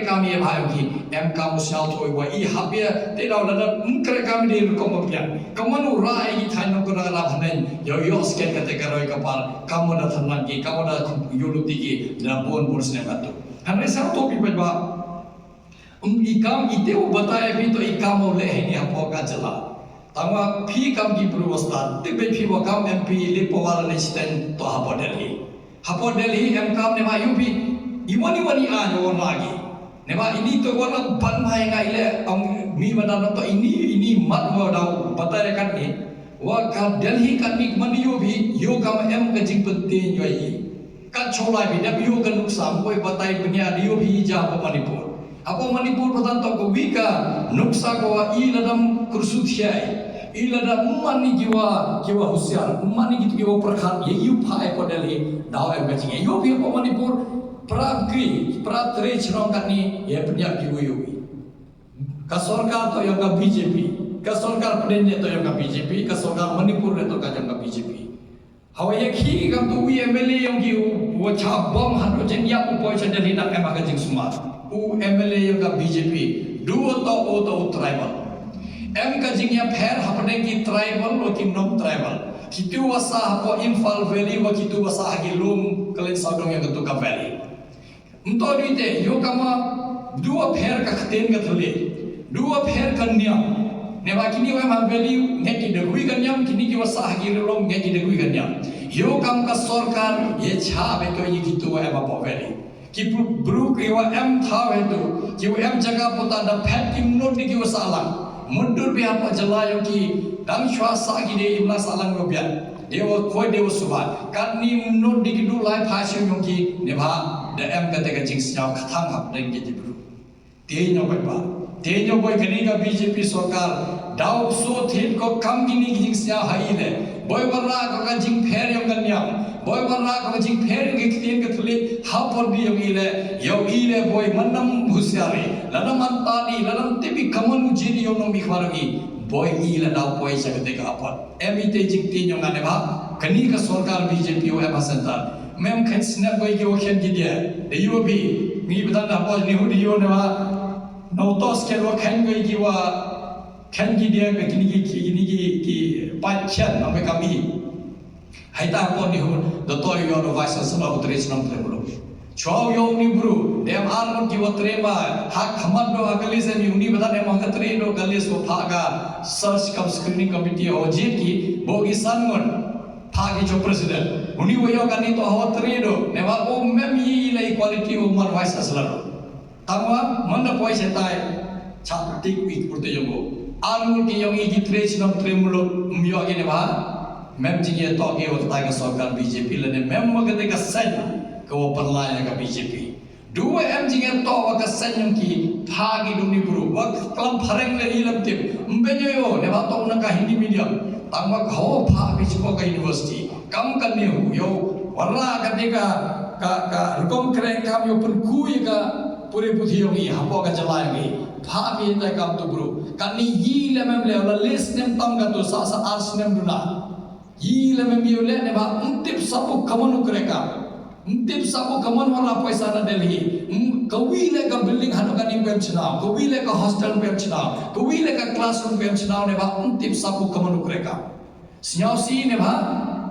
kami ye bhayo ki em kam shal thoi wa i hapya te daw lada kre kami de ko mo pya kamanu rai ki thainam gadam la bhanen yo sket ka te karoi ka par kamoda thanan ki kamoda yuluti ki da bon purs ne batu hanre sa to pi ba ikam ite u bataya bi to ikam le ni hapo ka jala tangwa phi kam ki purwasta tibe phi wa kam mp lipowala le sten to hapo delhi em kam ne ma yupi iwani a no lagi ne ba ini to wala ban mai ngai le ang mi madana to ini mat wa dau batare kan ni wa ka delhi kan ni mani yo kam em ka jing pente yoi ka chola bi da yo kan nuksam koi batai punya yo bi ja pa manipur apa manipur patan to ko wika nuksa ko i ladam kursuthai i ladam mani jiwa husiar mani gitu jiwa perkhat ye yu phai ko delhi dau em gaching yo bi ko manipur prat tre chrong kan ni ye punya yu ka sarkar to yang ka bjp ka sarkar pden to yang ka bjp ka sarkar manipur to ka yang ka bjp hawa ye khi kam to wi mla yang ki wo cha bom hydrogen ya upoi cha delhi nak em ka jing sumar u MLA yang ka BJP dua to tribal em ka jingya pher hapne ki tribal lo ki non tribal kitu wasa hapo Imphal Valley wa kitu wasa hagi lum kalen saudong yang ketu ka valley unto dite yo kama dua pher ka khaten ka thole dua pher ka niam ne ba kini wa ma valley ngeki de hui ka niam kini ki wasa hagi lum ngeki de hui ka niam yo kam ka sarkar ye cha be to yi kitu wa ba valley ki bru ki wa em tha hetu ki wa em jaga pota da phet ki not ni ki wa salang mundur bi apa jala yo ki dang shwa sa ki de imla salang ro bian dewa khoi dewa subha kan ni not di ki du lai pha shu yo ki ne ba da em ka te ka jing syaw khathang hap deng ki bru te nyo boy kani ka BJP sarkar dau so thet ko kam ki ni jing syaw hai le boy barra ka jing pher yo kan nyam boy warna ka jing pher nge kthien ke thule hapor bi yo ile boy manam husiari lanam antani lanam tibi kamanu jini yo no mi khwaragi boy ile dau boy sagate ka apot emite jing tin yo ngane ba kani ka sarkar BJP o eba center mem khan snap boy ki o khen ki dia de yo bi mi bitan da boy ni hu di yo ne ba no tos ke lo khan goi ki wa khan ki dia ka kini ki pa chen ambe kami hai ta pon ni hu do to yo no vice chancellor utre chnam thre bolo Chow yo ni buru dem armon ki watrema hak khamat do agalis ni uni bata dem hakatre do galis ko phaga search kam screening committee ho jit ki bogi sangon phagi jo president uni wo yo gani to hawatre do ne ba o mem yi la equality o man vice chancellor tamwa manda poise tai chak tik week purte yogo anul ki yong igi trace nam tremulo myo age ne ba mem jinge to ge ho ta ga sarkar BJP le ne mem ma ga sen ko perlaya ka BJP dua jinge to wa ka sen ki phagi duni buru wa kalam phareng le ilam tip mbenyo yo ne ba to na ka hindi medium tamwa ho pha bi ko ka university kam kan ne hu yo warra ka de ka rukom kre kam yo pun ku ka pure puthi yo ni hapo ka chalaenge pha bi ta kam to buru kan ni yi le mem le la list nem tam ka to sa ars nem duna yi le mem yo le ne ba untip sabu kamanu kre ka untip sabu kaman wala paisa na Delhi kawi le ka building hanu ka nim pem china kawi le ka hostel pem china kawi le ka classroom pem china ne ba untip sabu kamanu kre ka siao si ne ba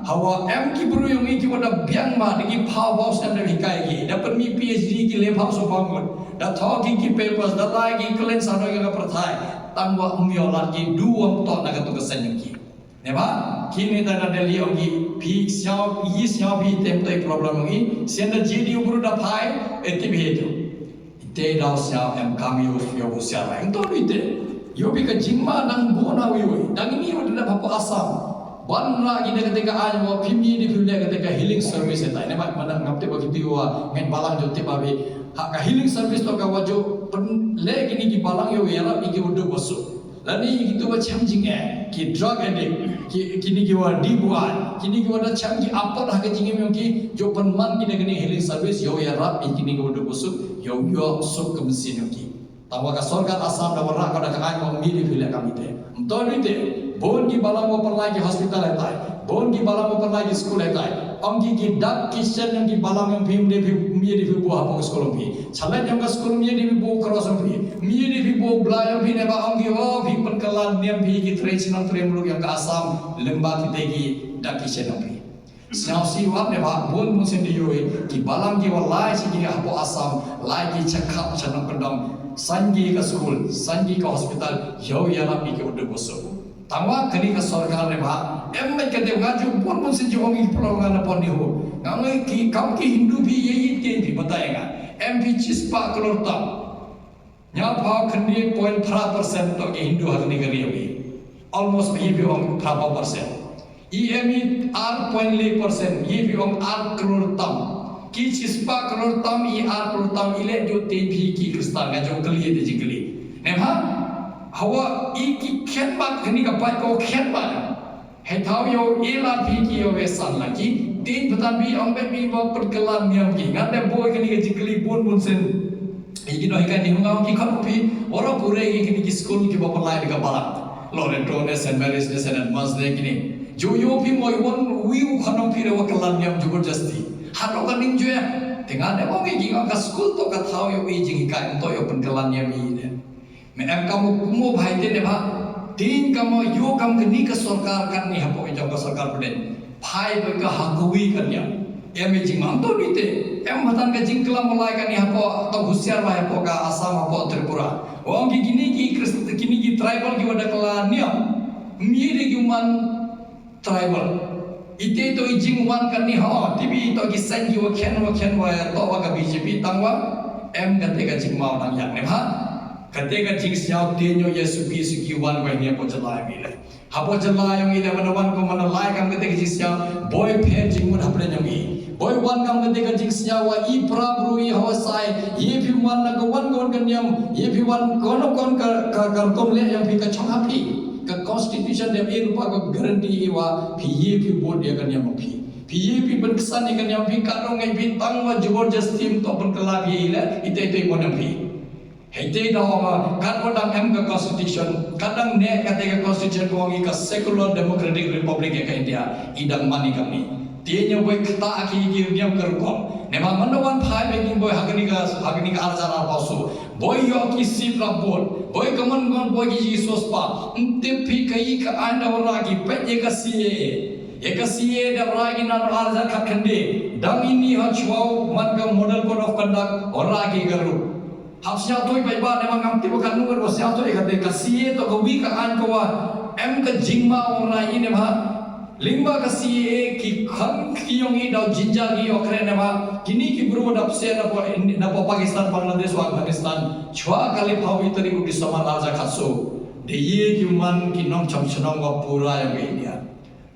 hawa em ki buru yung ki wada biang ma digi power house na hikai gi dapat mi PhD ki le phao so bangun da talking ki papers da lai ki klen sa no ga prathai tangwa umyo lan ki duam to na ka to ka sen ki ne ba kini ta na Delhi yung ki phi siao yi siao phi tem tai problem ngi sen da GD buru da phai eti bi hetu ite da siao em kam yo yo bu sia ba to ite yo bi ka jingma nang bona wi dang ni wada da papa asam ban lagi dia ketika aja mau pimpi di film dia ketika healing service itu, ini mana ngapte bagi tiwa ngen balang jote babi, hak healing service to kawajo pen le gini ki balang yo yara iki udah bosu, lani itu macam jingnya ki drug addict, kini ki wa dibuat, kini ki wada macam ki apa dah ke jingnya mungkin jo penman kini gini healing service yo yara iki ni udah bosu, yo sok ke mesin mungkin, tahu ka sorgat asam dah warna kau dah kain mau milih film kami deh, entah ni deh. Bon ki balang mo perlai ki hospital etai bon ki balang mo perlai ki school etai angki ki dak kitchen yang ki balang yang phim de mi de buah po school pi chalan yang ka school mi de bu cross pi mi de bu bla yang pi ne ba angki ho pi penkalan niam pi ki traditional frame yang ka asam lemba ki te ki dak kitchen pi siao si wa ne ba bon mo sen de yo ki balang ki walai si ki apo asam lai ki chakap chanam pendam sangi ka school sangi ka hospital yo ya la pi ki udah bosok tangwa kini ke sarkar ne ba emme ke de ngaju pon pun se jongi pelongan pon ni ho ngai ki kam ki hindu bi ye yi ke di बताएगा MP chispa crore tam nya pa khandi 0.3% to ke hindu hagni kari hogi almost ye bi om 3% EME R.8% ye bi om R crore tam ki chispa crore tam e R crore tam ile jo te bhi ki kristan ga jo kali de jikli ne ba hawa iki khen bat khani ka pai ko khen bat he thau yo ela phi ki yo vesan la ki tin patan bi ong be bi bo perkelan niam ki ngat de boy khani ka jikli bun bun sen iki no ikan ni ngau ki khap phi ora pure ki kini ki school ki bo palai ka bala Loreto ne St Mary's ne St Edmunds ne kini jo yo phi moi won wiu khano phi re wa kelan niam jubur jasti hano ka ning jo ya dengan de bo ki ka school to ka thau yo i jing ka to yo perkelan niam i ne em kamu kumo bhai te ne ba tin kamu yo kam kini ka sarkar kan ni hapo jong ka sarkar puden bhai ba ka hakui kan ya em jing mam to ni te em batan ka jing kala mulai kan ni hapo to husiar ba hapo ka asam hapo tripura ong ki kini ki tribal ki wada kala niam mi re ki man tribal ite to jing wan kan ni ha tibi to ki san ki wa khen wa to wa ka BJP tangwa em ka te ka jing mau nang yak ne ba ketika jing siao tenyo Yesu Kristo ki wan wa ni apo jalai mi le hapo jalai yang ida wan ko mana lai kam ketika jing siao boy phe jing mun hapre nyam i boy wan kam ketika jing siao wa i prabru i hawasai ye phi wan na ko wan kon kan yam ye phi wan kon ka kom le yang phi ka chong hapi ka constitution dem e rupa ko guarantee i wa phi ye phi board ya kan yam phi ye phi ban kesan i kan yam phi ka ro ngai phi tang wa jubor justim to ban kala bi le ite mo nam phi hete dawa kadang em ka constitution kadang ne ketika constitution ko ngi ka secular democratic republic ka India idang mani kami tienya boy kata aki ki niam kerkom ne ma manawan phai beking boy hagni ka arzana pasu boy yo ki sip rapor boy kaman gon boy ki sospa ente phi kai ka anda wala ki pe ka sie Ekasiye da ragi na arza kakhande dang ini ha chwau man ka model code of conduct oragi garu hapsya toi bai ba ne mangam ti bakan nuwer wasya toi ka de kasiye to gawi ka an ko wa em ka jingma ora ine ba lingba kasiye ki khan kiyongi da jinja gi okre ne ba kini ki buru dap se na po Pakistan Bangladesh wa Afghanistan chwa kali phawi tari udi samar arza khaso de ye ki man ki nom cham chunong ga pura ya India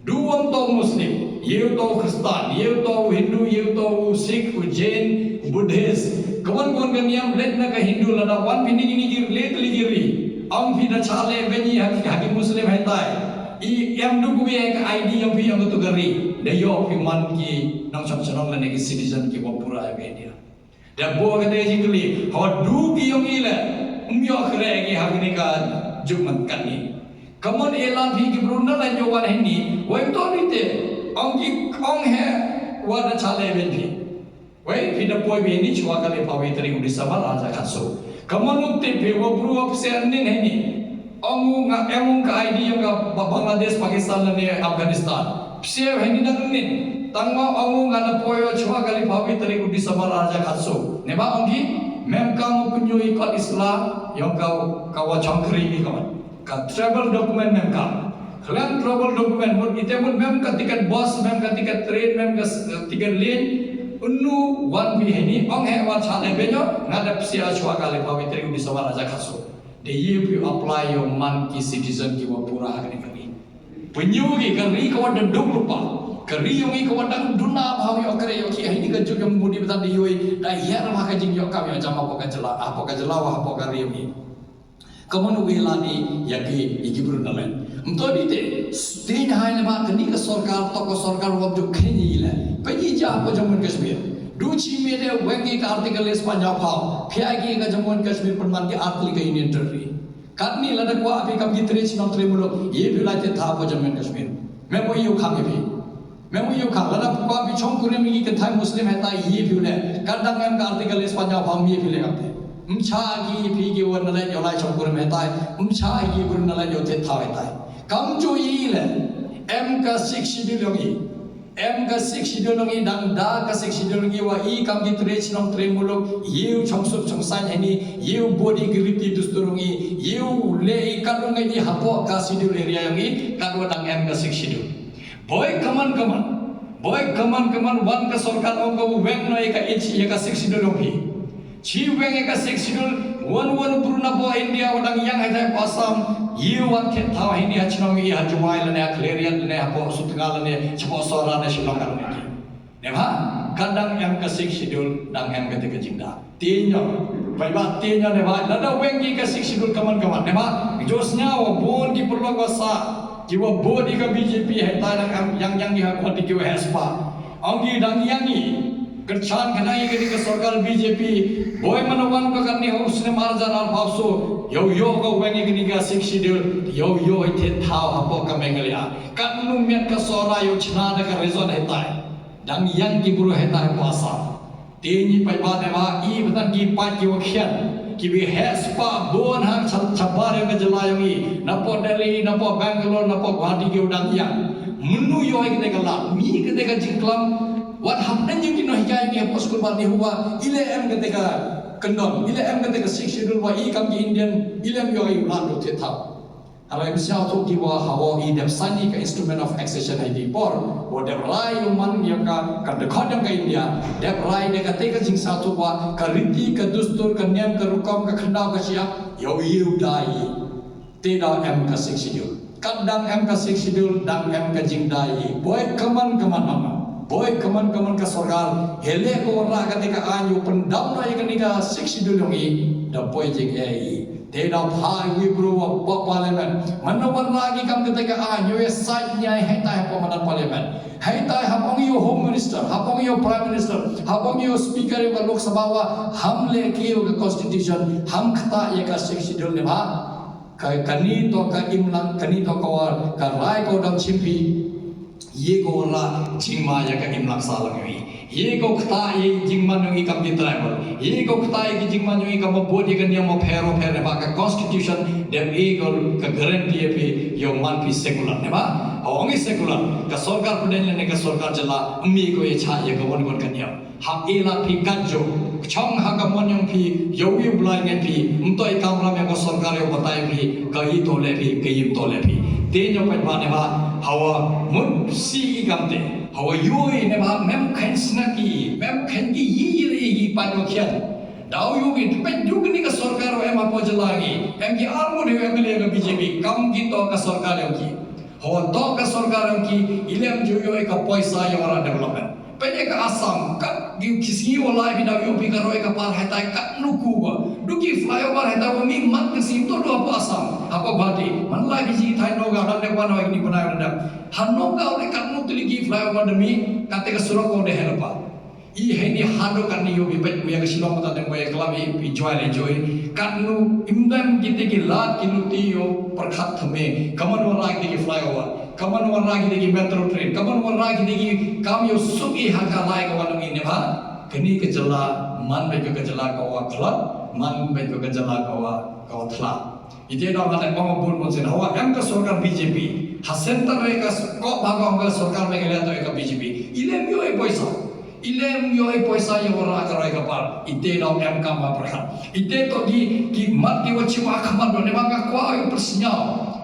Duam to Muslim, you to Christian, you to Hindu, you to Sikh, Jain, Buddhist. Kawan-kawan kaniam let na ka Hindu lada wan pinigini let ligiri. Am pida chale benyi haki Muslim haitai. I am du kubi ek ID am pi am tu gari. De yo pi man ki nang cham chanong lane ki citizen ki wapura ya India. Da bo ka de jingli ha du ki yong ile umyo kre ki haki ni ka jukman kani. Kamun elan fi ki brunda la jowan hindi wai to ni te ong he wa da chale ben fi wai fi da poi be ni chwa ka le pa we tari udi sama raja khaso kamun te pe wa bru of se anin he ong nga emung ka ID yang ka Bangladesh Pakistan la ne Afghanistan se he ni na nin tangma ong nga na poi wa chwa ka le pa we tari udi sama raja khaso ne ba ong ki mem ka mo kunyo ikot Islam yang ka wa changkri ni kaman ka travel document mem ka kalian travel document mun ite mun mem ka tiket bus mem ka tiket train mem ka tiket lane unu wan bi heni ong he wa chale benyo ngadap sia chwa kale pawitri di sawara ja khaso de ye pi apply your man ki citizen ki wa pura agni kani penyu ki kari ka wa dum rupa kari yongi ka wa dang duna bhawi okre yo ki hini ka jug mudi betan di yoi da yer ma ka jing yo ka ya jama apa ka jela wa apa ka ri yongi kamun wilani yaki ikibru nalen mtodi te tin hai na ba kani ka sarkar to ko sarkar wa jo kheni le paji ja ko Jammu Kashmir duchi me de wengi ka article is panja phao phiagi ka Jammu Kashmir perman ke article ka Indian territory kadni lada ko api kam gitre chino tremulo ye bilate tha ko Jammu Kashmir me mo yu kham bi me mo yu kham lada ko api chong kure mi ke thai muslim heta ye bile kadang em ka article is panja phao mi bile kapte umchagi phigi wonale yolai chongkur metai umchagi burnala yote thawetai kamjo ile em ka 6 schedule ngi dang da ka 6 schedule ngi wa I kam gi tre chnong tre mulok yu chongsup chongsan heni yu body griti dusturungi yu le I kalungai ni hapo ka schedule area ngi kadwa dang em ka 6 schedule boy kaman wan ka sarkar ong weng no ka h ka 6 schedule ngi Chiweng eka seksidul wan purna bo India wadang yang hai pasam yiwan ket thaw India chinong I hajwai lane clearian lane hapo sutngal lane chpo sora ne shilong lane ne ba kadang yang ka seksidul dang yang ka jingda tinyo bai ba tinyo ne ba lada wengi ka seksidul kaman ne ba josnya wa bon ki purlo sa ki wa bodi ka BJP hai ta yang ki ha khoti ki wa haspa angi dang yang ni kerchan kanai ke di sarkar BJP boy manawan ka karni ho usne marjan al bawso yo ka wengi ke ni 6 schedule yo ite thao hapo ka mengalia kanu met ka sora yo chna da ka rezon hetai dang yang ki buru hetai puasa tini pai ba ne ba I batan ki pa ki wakhian ki bi hespa bon han chabare ka jelayangi napo Delhi napo Bangalore napo Guwahati ki udang yang menu yo ke de la mi ke de ka jingklam what happened you know hikayat ni apa school bani huwa ile em ketika kendon ile em ketika 6 schedule wa I kam ki Indian ile em yo I ulan do the tha ara em sia to ki wa hawa I dem sani ka instrument of accession ID por wo dem rai man yang ka de khodam ka India dem rai de ka te ka jing sa to wa ka riti ka dustur ka niam ka rukam ka khanda ka sia yo dai te da em ka 6 schedule kadang em ka 6 schedule dang em ka jing dai boy kaman mama boy kaman ka sarkar hele ko ra ka tika anyu pendam na ka nika 6 schedule ngi da boy jing ai te da pha wi bro wa parliament manawan lagi kam ketika anyu site nya hai ta pamanan parliament hai ta hapong yo home minister hapong yo prime minister hapong yo speaker ka lok sabha wa hum le ki yo ka constitution hum khata ye ka 6 schedule ne ba kani to ka imlang kani to ka rai ko dam chimpi ye ko la chingma ya ka imlang salang wi Ye ko kta ye jingman yung ikam di tribal. Ye ko kta ye jingman yung ikam body kan dia mo pero ba constitution dem eagle ka guarantee pe yo man pi secular ne ba. Ongi secular ka sarkar puden ne ka sarkar jala mi ko ye cha ye ko bon kan dia. Hak ela pi kanjo chong hagamon yung pi yo yu blai nge pi umto ikam ram ko sarkar yo batai pi ka i to le pi ka yim to le pi. Te nyo pa ne ba hawa mun si ikam te. Hawa yui ne ba mem khen snaki mem khen ki yi pa no khian dau yu ki pe du ni ka sarkar em apo jalangi em ki armo de em le ka BJP kam ki to ka sarkar yo ki hawa to ka sarkar yo ki ilem ju yo ka paisa yo ra development pe ka asam ka ki kisi wala bi dau yu pi ka roi ka par hai tai ka nuku wa du ki flyover hai ta wa mi mat ki sim to do apa asam apa bati man la bi ji thai no ga dan de pa no ni bana da hanno ka ole ka nu tili flyover demi kate ka suro ko de helpa I heni hado kan ni yobi pet ya ka silong ta de moya klam I joy le joy kan nu imdam gite ki lat ki nu ti yo prakhat thame kaman wa rak ki flyover kaman wa rak ki metro train kaman wa rak ki kam yo suki ha ka lai ka wa ni ne ba kini ke jala man be ke jala ka wa khla man be ke jala ka wa thla ite na mane pang bul mon sen hawa em ka sarkar BJP ha center re ka ko bhaga ka sarkar me ke le to ka BJP ile myo e paisa ilem yo e paisa yo ra ka rai ka par ite na em ka ma prakhat ite to ki mat ki wa chiwa khaman do ne ma ka kwa yo persnya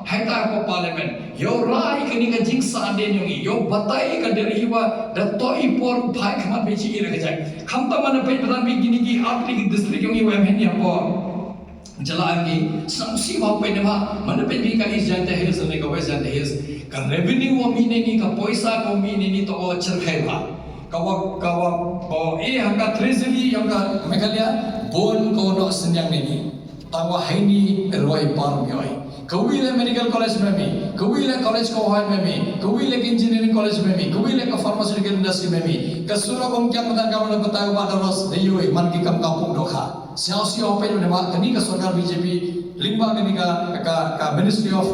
hai ta ko parliament yo rai ka ni ka jing sa de ni yo batai ka de iwa da to I por phai khaman be chi re ka jai kham ta man pe pradan bi gini ki apli ki district yo em hen ya po Jalagi, samsi mau pe nema, mana pe bi ka is jante hills ne ka west jante hills, ka revenue wo mi ne ni ka paisa ko mi ne ni to o cherkhai ba, kawa o hanga treasury yang ka Meghalaya bon ko no senyang ni, tawa haini roi par mioi, kawile medical college में भी, kawile college को हाई में भी, kawile engineering college में भी, kawile का pharmaceutical industry में भी, कसुरा को क्या मतलब का मतलब बताया बात रस नहीं हुई मन की कम कापुंग दोखा सियासी ओपन में बात कनी का सरकार BJP लिंबा कनी का Ministry of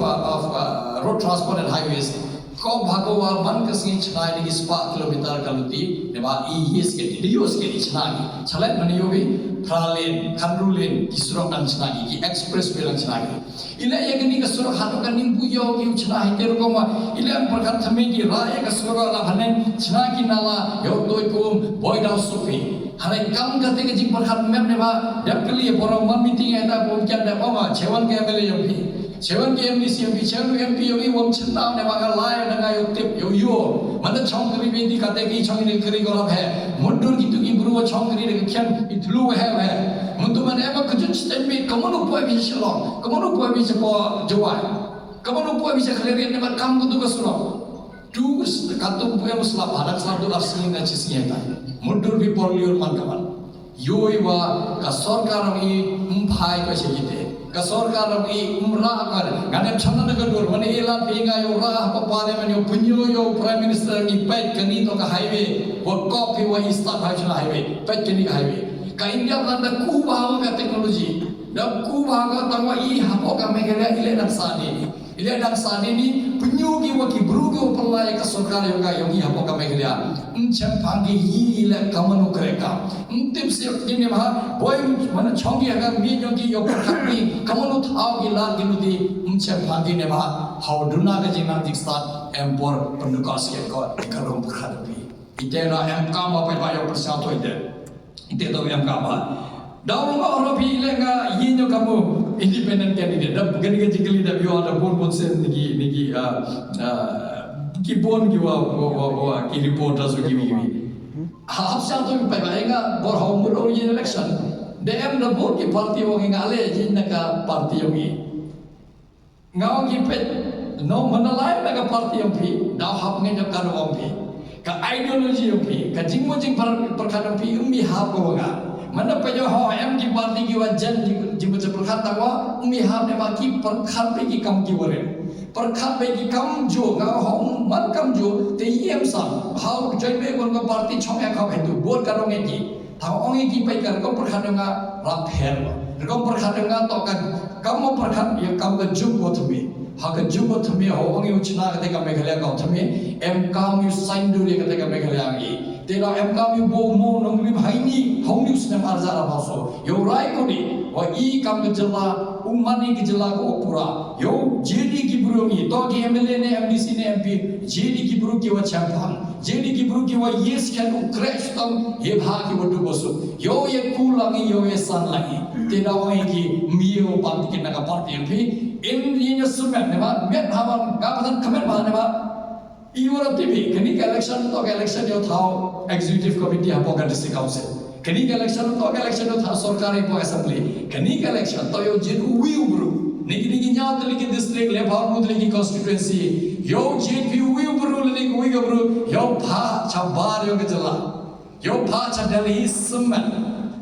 Road Transport and Highways को भागोवा मन का सीन चलाए निकी 7 किलोमीटर का लुटी नेवा इस के लियोस के चलागी चलाए मनियो भी Pralin, Kanrulin, ki surok dan cenagi, ki express bilang cenagi. Ila ya kini ka surok hatu kan nimbu yo ki cenagi teru koma. Ila yang perkat thame ki raya ka surok la bhanen cenagi nala yo doi kum boy dau supi. Harai kam kate ke jing perkat mem ne ba yak kali ya porong man meeting eta bom kyan da ba chewan ke MLA yo pi. Chewan ke MDC yo pi, chewan MP yo pi wom chentam ne ba ka lai na ga yo tip yo. Mana chong kri bindi kate ki chong ni kri golap hai. Mundur gitu ki buru chong kri de kyan itlu hai. Untuk mana emang kejut statement kamu lupa bisa selong, kamu lupa bisa bawa jawai, kamu lupa bisa kalian nemat kamu tu kesuruh. Tu katu punya muslah badak satu arsinya cisnya itu. Mundur di porliur mankaman. Yoi wa kasor karami umpai kau sejite, kasor karami umrah kar. Ganem chana negar mana elan pinga yo rah parliament yo punyo yo prime minister ni pet kani to ka highway, wa copy wa istat highway, pet kani ka highway. Ka India kan ku bahawa ka teknologi dan ku bahawa tangwa I hapo ka Meghalaya ile dan sani ni penyugi wa ki brugi wa pelai ka sarkar yo ka yogi hapo ka Meghalaya uncam pangi ile kamanu kreka untip se timne ma boy mana chongi aga mi yogi yo pakni kamanu thau ki la ginuti uncam pangi ne ma how duna ka jinam dikstat empor pendukas ke ko karom khadapi itena em kama pa yo persato ide itu yang kamu. Dalam orang pilihnya ini kamu independent candidate. Dah bukan kita jikali dah biar ada pun sen niki kipon kiwa ki reporter so kiwi. Hapsa tu payah enggak berhubung dengan election. Dem dah pun ki parti orang enggak le jin ka parti yang ini. Ngau ki pet no mana lain ka parti yang pi. Dah hap ngejak kan orang pi. Ka ideologi yang pi, ka jing perkara pi umi hap ko ga. Mana pa yo ho em ki parti ki wajan jing perkara wa umi hap ne ba ki perkara pe ki kam ki wore. Perkara pe ki kam jo ga ho man kam jo te em sam. How join be kon ko parti chom ya ka bhetu bot ka rong ki. Thang ong ki pe ka ko perkara nga rap her. Ko perkara nga to ka kam mo perkara ya kam ga ju ko thumi. Hak juga thame ho ongi uchna kate ka Meghalaya ka thame em kam yu sign duri kate ka Meghalaya ngi Tela em kami bo mo nong lim haini haunius nem arzara baso yo rai kodi wa I kam gejala umani gejala ko pura yo JD ki burungi to ki MLA ne MDC ne MP JD ki buru ki wa champang JD ki buru ki wa yes kan crash tam ye bha ki bodu bosu yo ye kulangi yo ye san lagi tela wa ki mio parti ki naga parti MP in yin sumen ne ba met hawan ga padan khamet ba ne ba Iwara TV, kini election to election yo thao executive committee hapo ka district council. Kini election to election yo thao sarkari po assembly. Kini election to yo jin uwi ubru. Niki nyaw tali ki district le bhaw mudli ki constituency. Yo jin uwi ubru le ki uwi ubru. Yo pha chabar yo ke jala. Yo pha cha Delhi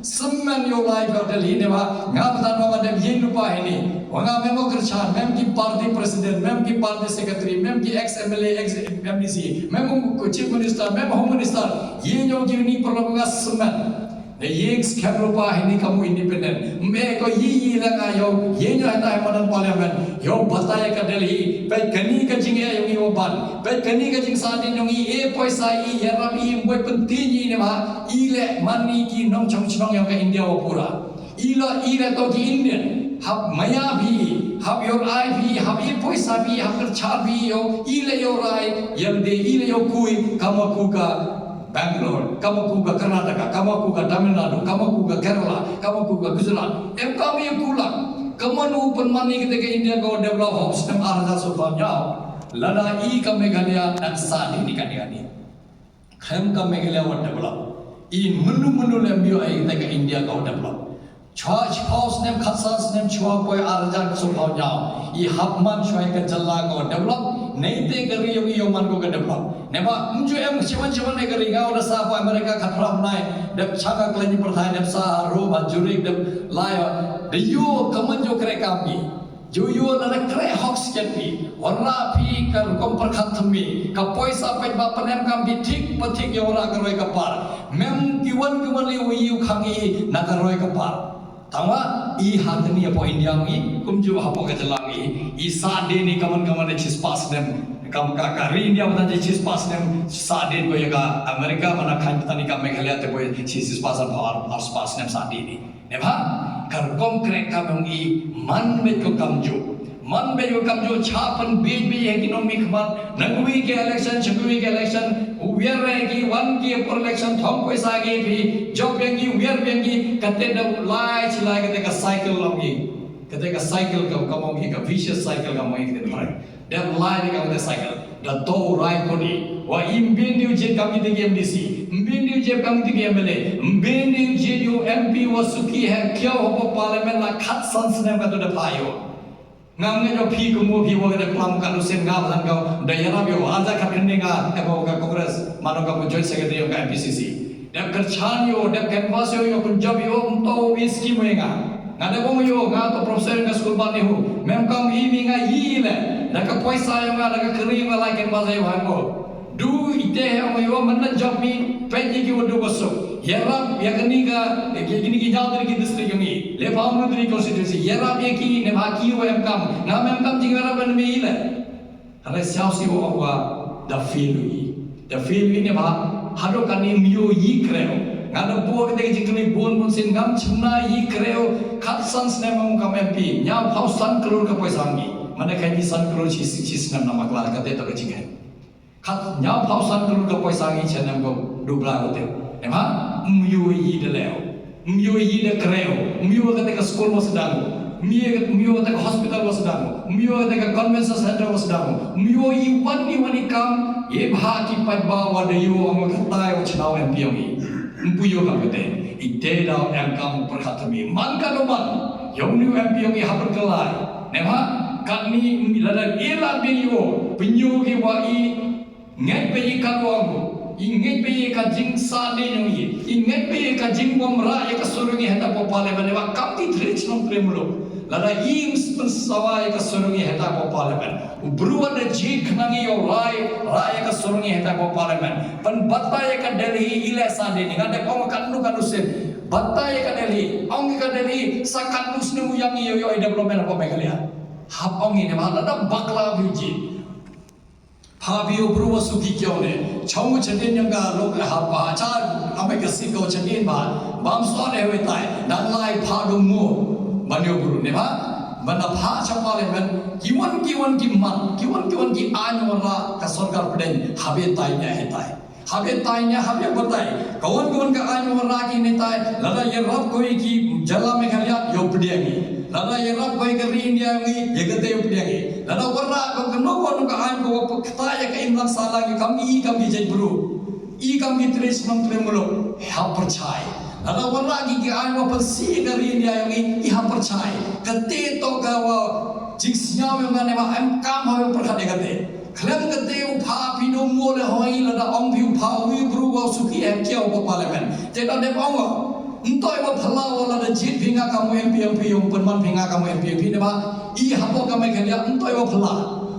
Semen yo live yo Delhi ne ba ngapatan ba de yin lupa ini. Wanga memo kerja, mem ki party president, mem ki party secretary, mem ki ex MLA, ex MDC, mem chief minister, mem home minister. Ye yo ki ni problem ga semen. Ne ye skam lupa ini kamu independent. Me ko ye langa yo ye yo hata madan parliament. Yo bataya ka Delhi, pe kani ka jing yo yo ban, pe kani ka jing sa din yo e paisa I yaram I boy pentinyi ne ba ile mani ki nong chong chong yo ka India wa pura. Ile to ki Indian. Hab maya bhi, hab your eye bhi, hab ye paisa bhi, hab kerja bhi yo, ile yo rai, yelde ile yo kui, kamaku ka Bangalore, kamaku ka Karnataka, kamaku ka Tamil Nadu, kamaku ka Kerala, kamaku ka Gujarat. Em kami yo kulang, kamanu penmani kita ke India ko develop hub sistem arja sufanya, lada I ka Meghalaya dan sadi ni kani. Khem ka Meghalaya wa develop, I menu lembio ai kita ke India ko develop. Chua house nem khasas nem chua boy arja sulhau nyao I hapman chua ka jalla ko develop nei te kari yo man ko ka develop neba mju em chiwan ne kari ga ora sa pa America khatra nai dep chaka klani perthai dep sa ro ba jurik dep layo de yo kaman jo kre kami yo na kre hox ket pi warna pi kar kom perkhat thmi ka poisa pe ba panem kam bi thik pathik yo ora karoi ka par mem kiwan li yu khangi na karoi ka par Tama I hatni apo India ngi kumju hapo ka jalangi I sade ni kaman ne chispas nem kam ka kari India bata je chispas nem sade ko yaga America mana khan tani kam Meghalaya te ko chispas ar spas nem sade ni ne ba kar kom krek kam ngi man me ko kamjo chapan BB economic man nagui ke election chagui ke election uwer ki one ki por election thom ko sa ge bhi job bengi uwer bengi kate da lai chila ke ka cycle longi kate ka cycle ka kamongi ka vicious cycle ka moi ke thare dem lai ka ka cycle da to rai kodi wa imbindu je kamiti ke MDC imbindu je kamiti ke MLA imbindu je yo MP wasuki hai kya ho parliament la khat sans ne ka to da phayo ngamne jo phi kumu phi wo ke plam ka lusen ga bhan ka dayara bi aja ka khne ga ebo ka congress mano ka joint secretary ka MPCC dep kerchan yo dep canvas yo punjab yo to iski moenga ngade bom yo nga to professor ka school ban ni hu mem kam I mi nga yi le da ka paisa yo nga da ka kri nga like canvas yo han ko du ite yo man job mi peji ki wodu boso Yerab yakni ka gini ki jauh dari district ini lepas menteri konstitusi yerab yaki ne baki em kam ngam em kam jingara ban me ile hale siasi wo wa da feel ne ba hado kani mio yi kreo ngada bo ke jikni bon sin ngam chna yi kreo khat sans ne mam kam MP nya phau san crore ka paisa ngi mane khai ji san crore chis nam namakla ka te to ka jikai khat nya phau san crore ka paisa ngi chenam ko dubla ko te ema myo yi de leo myo yi de kreo myo ka te ka school mas dango myo ka te ka hospital mas dango myo ka te ka convention center mas dango myo yi wani kam ye bha ki pat ba wa de yo am ka tai o chnaw em pi mi mpu yo ka te ite da em kam par khatmi man ka no man yo ni em pi mi ha par kalai ne ma kan ni lada ela be yo pinyo ki wa I ngai pe yi ka lo inget be ka jing sa de no ye inget be ka jing bom ra ye ka surungi heta po pale bane wa kam ti trich no premulo lada im spun sawa ye ka surungi heta po pale ban ubruwa de ji khnangi yo rai ye ka surungi heta po pale ban pan batta ye ka Delhi ile sa de ni ngade ko kan nu se batta ye ka Delhi ong ka Delhi sakan nus ne yang yo development po Meghalaya hap ong ni ma lada bakla buji Pabio Bruwa Suki Kyone, Chong Chadin Yanga Loka Hapa, Chad, Amakasiko Chadin Ba, Bamswan Evitai, Nanlai Padumu, Banyo Guru Neva, Banapa Chapaleman, Kiwan Kiman, Kiwan Ki Anwara, Kasorga Puden, Habitai Yahitai. Habitainya habit betai. Kawan ke Anwara ki netai, lada yerap koi ki jala Meghalaya yo pediangi. Lada yerap koi ke India ngi yegate yo pediangi. Lada warna ko keno ke Anwara ketaya ke Imran Salang kami jadi buru. Kami terus memuluk ha percaya. Lada warna ki Anwara pensi ke India ngi ha percaya. Kete to gawa jingsnya yo ngane ma kam ho perkhade kate. Klem kete upha pino mole hoi lada ong view upha wi bru wa suki kia ko parliament jeda de ong ntoi wa phala wala da jit pinga kamu MP yung penman pinga kamu MP ne ba I hapo kame khalia ntoi wa phala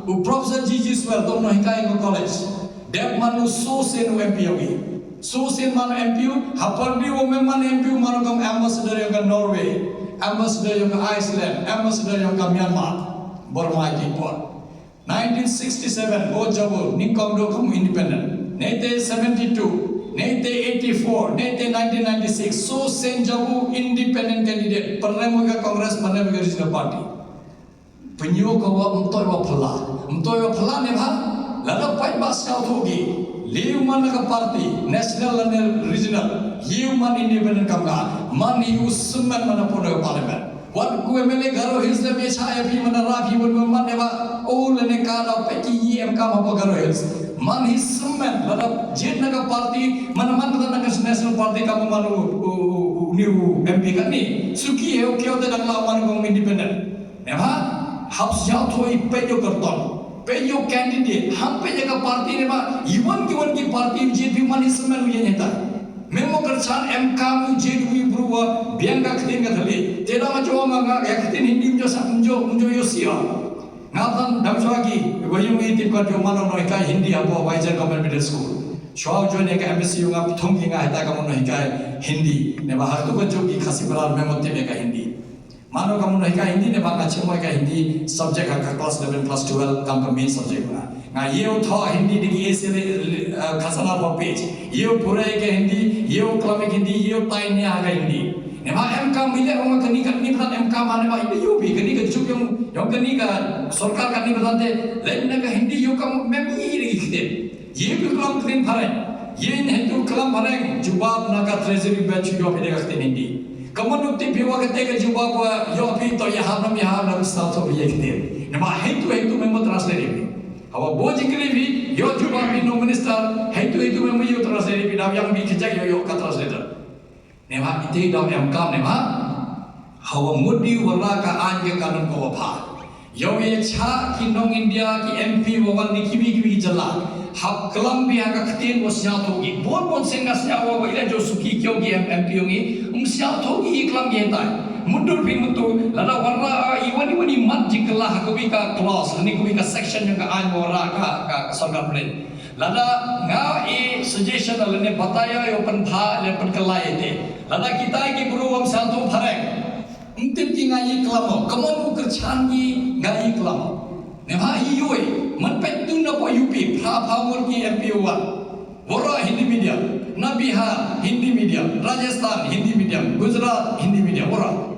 u professor GG Swell tom no hikai ko college dep manu so sen MP yogi so sen manu MP hapar bi wo memman MP manu kam ambassador yung Norway ambassador yung Iceland ambassador yung Myanmar Burma ki port 1967 Bojabu Nikongdo kamu independent. Nete 72, Nete 84, Nete 1996 so Senjabu independent candidate. Pernemuga Congress Pernemuga Regional Party. Penyu kawa mtoy wa phala ne bha. Lada pai bas kau thogi. Liu man ka party national and regional. Liu man independent kamga. Man yu summan mana pono parliament. What ku MLA garo hills le mecha api mana rafi won man ne ba all ne ka da peki em ka ma garo hills man his summan lada jet naga party man naga national party ka manu new MP kan ni suki he okyo de nang man gong independent ne ba haps ja thoi peyo karton peyo candidate ham pe jaga party ne ba even ki party jet bi man his summan ye neta Memo kerjaan MK mu jadi berubah biangga keting katali. Tidak macam orang keting Hindi menjo yosia. Ngatan dam lagi. Gayung itu kan cuma orang Noika Hindi apa Wajar Government Middle School. Soal jodoh ke MSc yang apa thong kita kamu Noika Hindi. Nebahar tu kan jogi kasih beral memo tipe ke Hindi. Mano kamu Noika Hindi nebahar macam Noika Hindi subjek hak kelas 11 kelas 12 kamu main subjek mana. Nga yeo tho Hindi digi ese khasana po page yeo pura ke Hindi yeo klame Hindi yeo tai ne aga Hindi ne ma MK mile ong kani phan MK mane ma ide yo bi kani ka chuk yung kani ka sarkar kani badante lenne ka Hindi yo kam mem i ri khide ye bi klam krin phare ye ne tu klam phare jawab na ka treasury bench yo bi de khide Hindi kamun ukti biwa ka te ka jawab yo bi to yaha nam sa to bi ye khide ne ma hetu memo translate Awa boji kelivi, yo juga bino minister, itu memang yo translate bina yang bi kijak yo ka translator. Nema ite daw MK nema, hawa mudi wala ka anje kanun ko pa. Yo ye cha ki nong India ki MP wawan ni kibi jala. Hab Colombia ka ktin wo sia thogi, bon senga sia wo ila jo suki kyo ki MP yongi, sia thogi Colombia tai. Mundur mutu lada warna iwani mat jiklah kubi ka clause ni kubi ka section yang ka anwara ka sarga plan lada nga suggestion alane bataya yo pen tha le pen kelai te lada kita ki buruam satu pharek intip ki ngai klamo kamon ku kerchan ki ngai klamo ne ha yoi man petun na po UP pha mur ki MP1 wara Hindi medium na Bihar Hindi medium Rajasthan Hindi medium Gujarat Hindi medium wara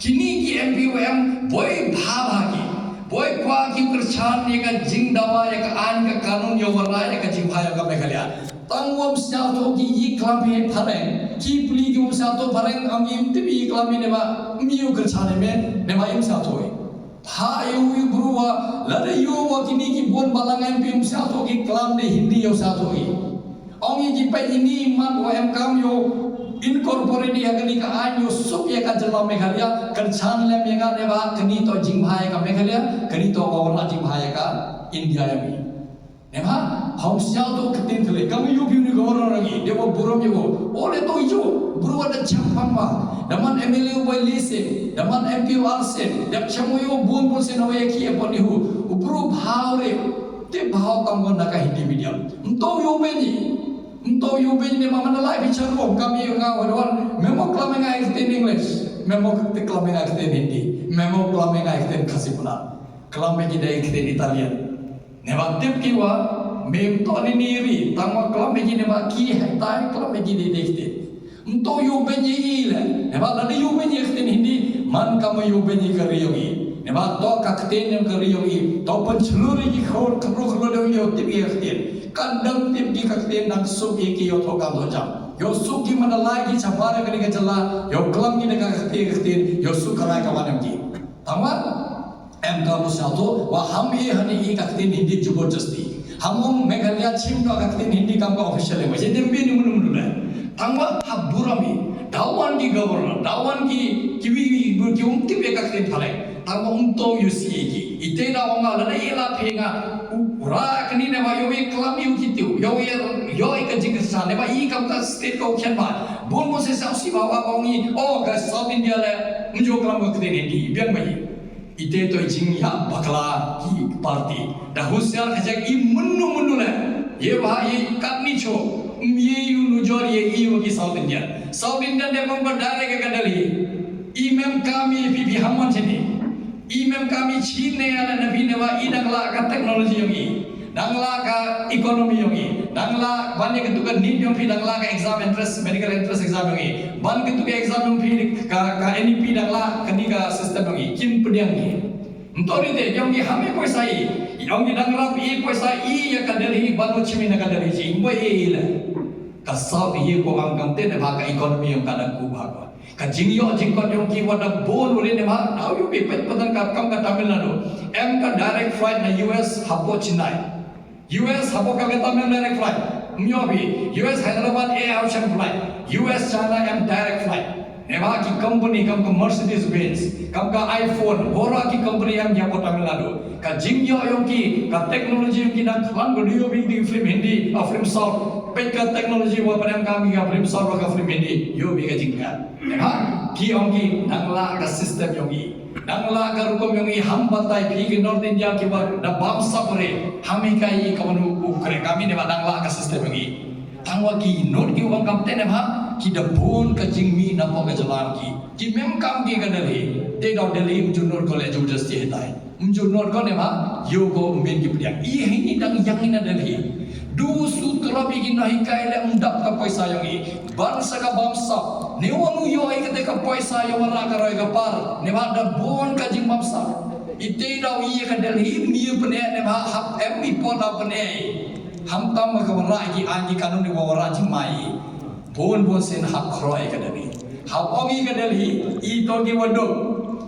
kini ki MPUM boy bhabagi boy kwa ki kerchan ye ka jingdawa ye ka an ka kanun yo warna ye ka jingphaya ka Meghalaya tangwam syato ki yi klambi phareng ki puli ki syato phareng am im tibi klambi ne ba miu kerchan ne ba im syato pha yu bruwa lade yo wa kini ki bon balang MPUM syato ki klam de Hindi yo syato ong yi pa ini man wa MKM yo incorporate dia kini ka anyo sup ya ka jala Meghalaya kerchan lem ya ka deba kini to jinghaya ka Meghalaya kini to warna jinghaya ka India ya mi nema hausya to ketin thele kami yu bi ni governor lagi dewa buram yo ole to ijo buru ada champam ma daman MLA boy lise daman MP arsen dap chamoyo bon sen ho ya ki eponi hu buru bhaw re te bhaw kam gona ka Hindi medium to yo beni Untuk you begini mana lagi bicara kami yang ngawal memo kelamin ngaitin English, memo kelamin ngaitin Hindi, memo kelamin ngaitin kasih pula, kelamin kita ngaitin Italian. Nebak tip kiwa mem to ni niri tangwa kelam begini ma ki hai tai kelam begini dekte unto yu benyi ile ne ba la yu benyi khtin hindi man kam yu benyi kariyogi ne ba to ka khten yang kariyogi to pan chluri ki khor khro de yo tibi khtin kandang tip ki khten nang su ki yo to ka do jam yo su ki mana lagi chapara kani ka jalla yo kelam ki ne ka khtin yo su kara ka wanam ki tangwa em kamu satu wah ham ye hani i kaktin hindi jubardasti hamong meghalaya chim no kaktin hindi kam ka official hai je dembe ni mun la tangwa haburami dawan ki governor dawan ki kiwi ki umti be kaktin phale tangwa umto yusi ki ite na onga la ela phenga ura kani ne ba yo e klami u kitu yo e ka jing sa ne ba i kam ka state ko khen ba bon mo se sa si ba wa bongi o ga South India le mjo klam kaktin hindi biang bai ite to jing ya bakla ki party da husyar khajak I munnu le ye bha ye kapni cho ye yu nujor ye I ki South India de kom direct ka dali imam kami bi hamon chini imam kami chine ala nabi ne wa idangla ka technology yogi dangla ka economy yogi dangla banne ke tukan need yong phi dangla ka exam entrance medical entrance exam yogi ban ke tukan exam yong phi ka NEP dangla kani ka system yogi kim pediang ki Entori de yogi hame paisa I yogi dangla I paisa I ya ka dali banu chimi na ka dali ji mo ile ka saw ye ko ang kam te ne ba ka economy yong ka na ku ba ka jingyo jingkon yong ki wada bon ule ne ba now you be pet padan ka kam ka Tamil Nadu em ka direct flight na US hapo Chennai US hapo Calcutta में direct flight, म्यो भी US Hyderabad air ocean flight, US China M direct flight. नेवा की कंपनी कम का Mercedes Benz, कम का iPhone, होरा की कंपनी हम यहाँ पर तमिल नाडु, का जिंगियो यों की, का टेक्नोलॉजी यों की ना खलान गडियो भी दी फिल्म हिंदी, आ फिल्म साउथ, पेट का टेक्नोलॉजी वो पर हम काम किया फिल्म साउथ का फिल्म हिंदी, यो भी का जिंगा, नेवा की यों की नंगला का सिस्टम यों की Nangla karukom yung iham batay pigi North India kiba na bamsa pare hami kai kamanu ukre kami ne nangla ka system ngi tangwa ki not ki wang kam te ne ba ki da bon ka jingmi na po ka jalan ki mem kam ki ka dali te do dali mjunor college of justice hetai mjunor ko ne ba yo ko men ki pdiak I hi dang yang ina dali du sutra bigi nahi kai le undap ka paisa yogi bangsa ka bamsa Newanu yo ay ketika paisa yo wala ka roy ka par nevada bon ka jing bamsa ite daw iye ka delhi mi pne ne ba hap mi pona pne ham tam ka wala ki angi kanun ni wala jing mai bon sen hap roy ka delhi hap ongi ka delhi I to gi wado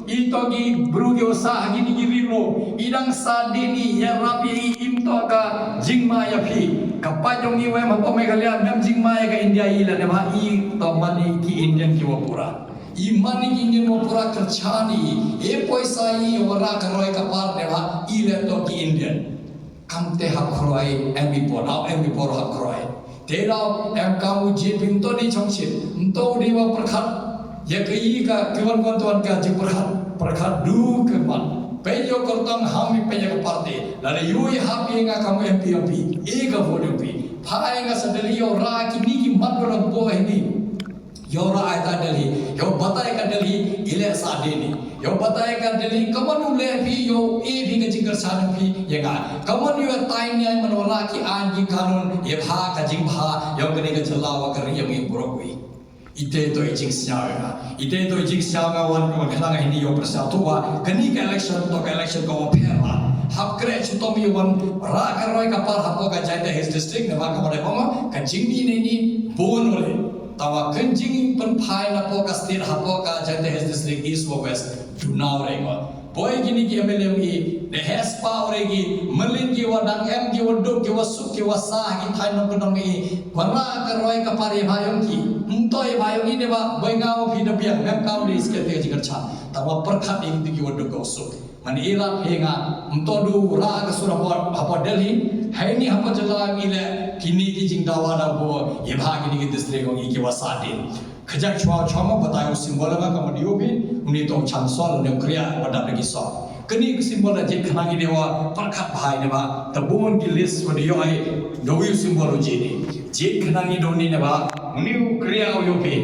I to gi bru gi usaha gi ni rilo idang sadini ya rapi imto ka jing ma ya phi kapajong I wem hapo Meghalaya mem jing ma ya ka India ila ne ba I to mani ki Indian ki wo pura I mani ki Indian wo pura kerchani e paisa I wala ka roi ka par ne ba ila to ki Indian kamte hak roi emi por hak roi te dau em kamu je ping to ni chongchit nto di wa prakhat ya kai ka kewan kon tuan ka jing prakhat du ke man peyo kortang hami peyo parti lale yui hapi nga kamu MP ega vote MP phai nga sadali yo ra ki ni ki madra bo ini yo ra aita dali yo batai ka dali ile sa deni yo batai ka dali kamanu le phi yo e phi ka jingar sa phi yenga kamanu yo tai nyai manola ki an ki kanun ye bha ka jing bha yo kani ka chalawa ka ri yami borokui ite to jing siaga wan ko khana hindi yo prasa to wa kani ka election ko phera hap kre chutom yo wan ra ka roi ka par hapo ka jaita his district ne ba ka mare bonga ka jingni ne ni bon ole tawa kanjing pen phai na po ka state hapo ka jaita his district east or west do now re ko boy gini ki MLM the has power gi malin ki wadang em ki waduk ki wasuk ki wasa ki thai no ko dong gi wala ka roi ka pare bhayong ki umtoi bhayong ni ba boy ngao phi da biang mem kam ni ske te ji karcha tawa prakhat ing ki waduk ko usuk man ila phenga umto du ra ka sura apa Delhi hai ni hapa jala ile kini ki jing dawa da bo ye bha ki district ko ki wasa din Kajak chua batayo simbol nga kamadiyo bi uni tong chansol ne kriya wadap lagi so keni simbol da jit khanagi dewa parkhat bhai ne ba tabun ki list wadiyo ai dowi simbol ji ni jit khanagi doni ne ba uni kriya yo bi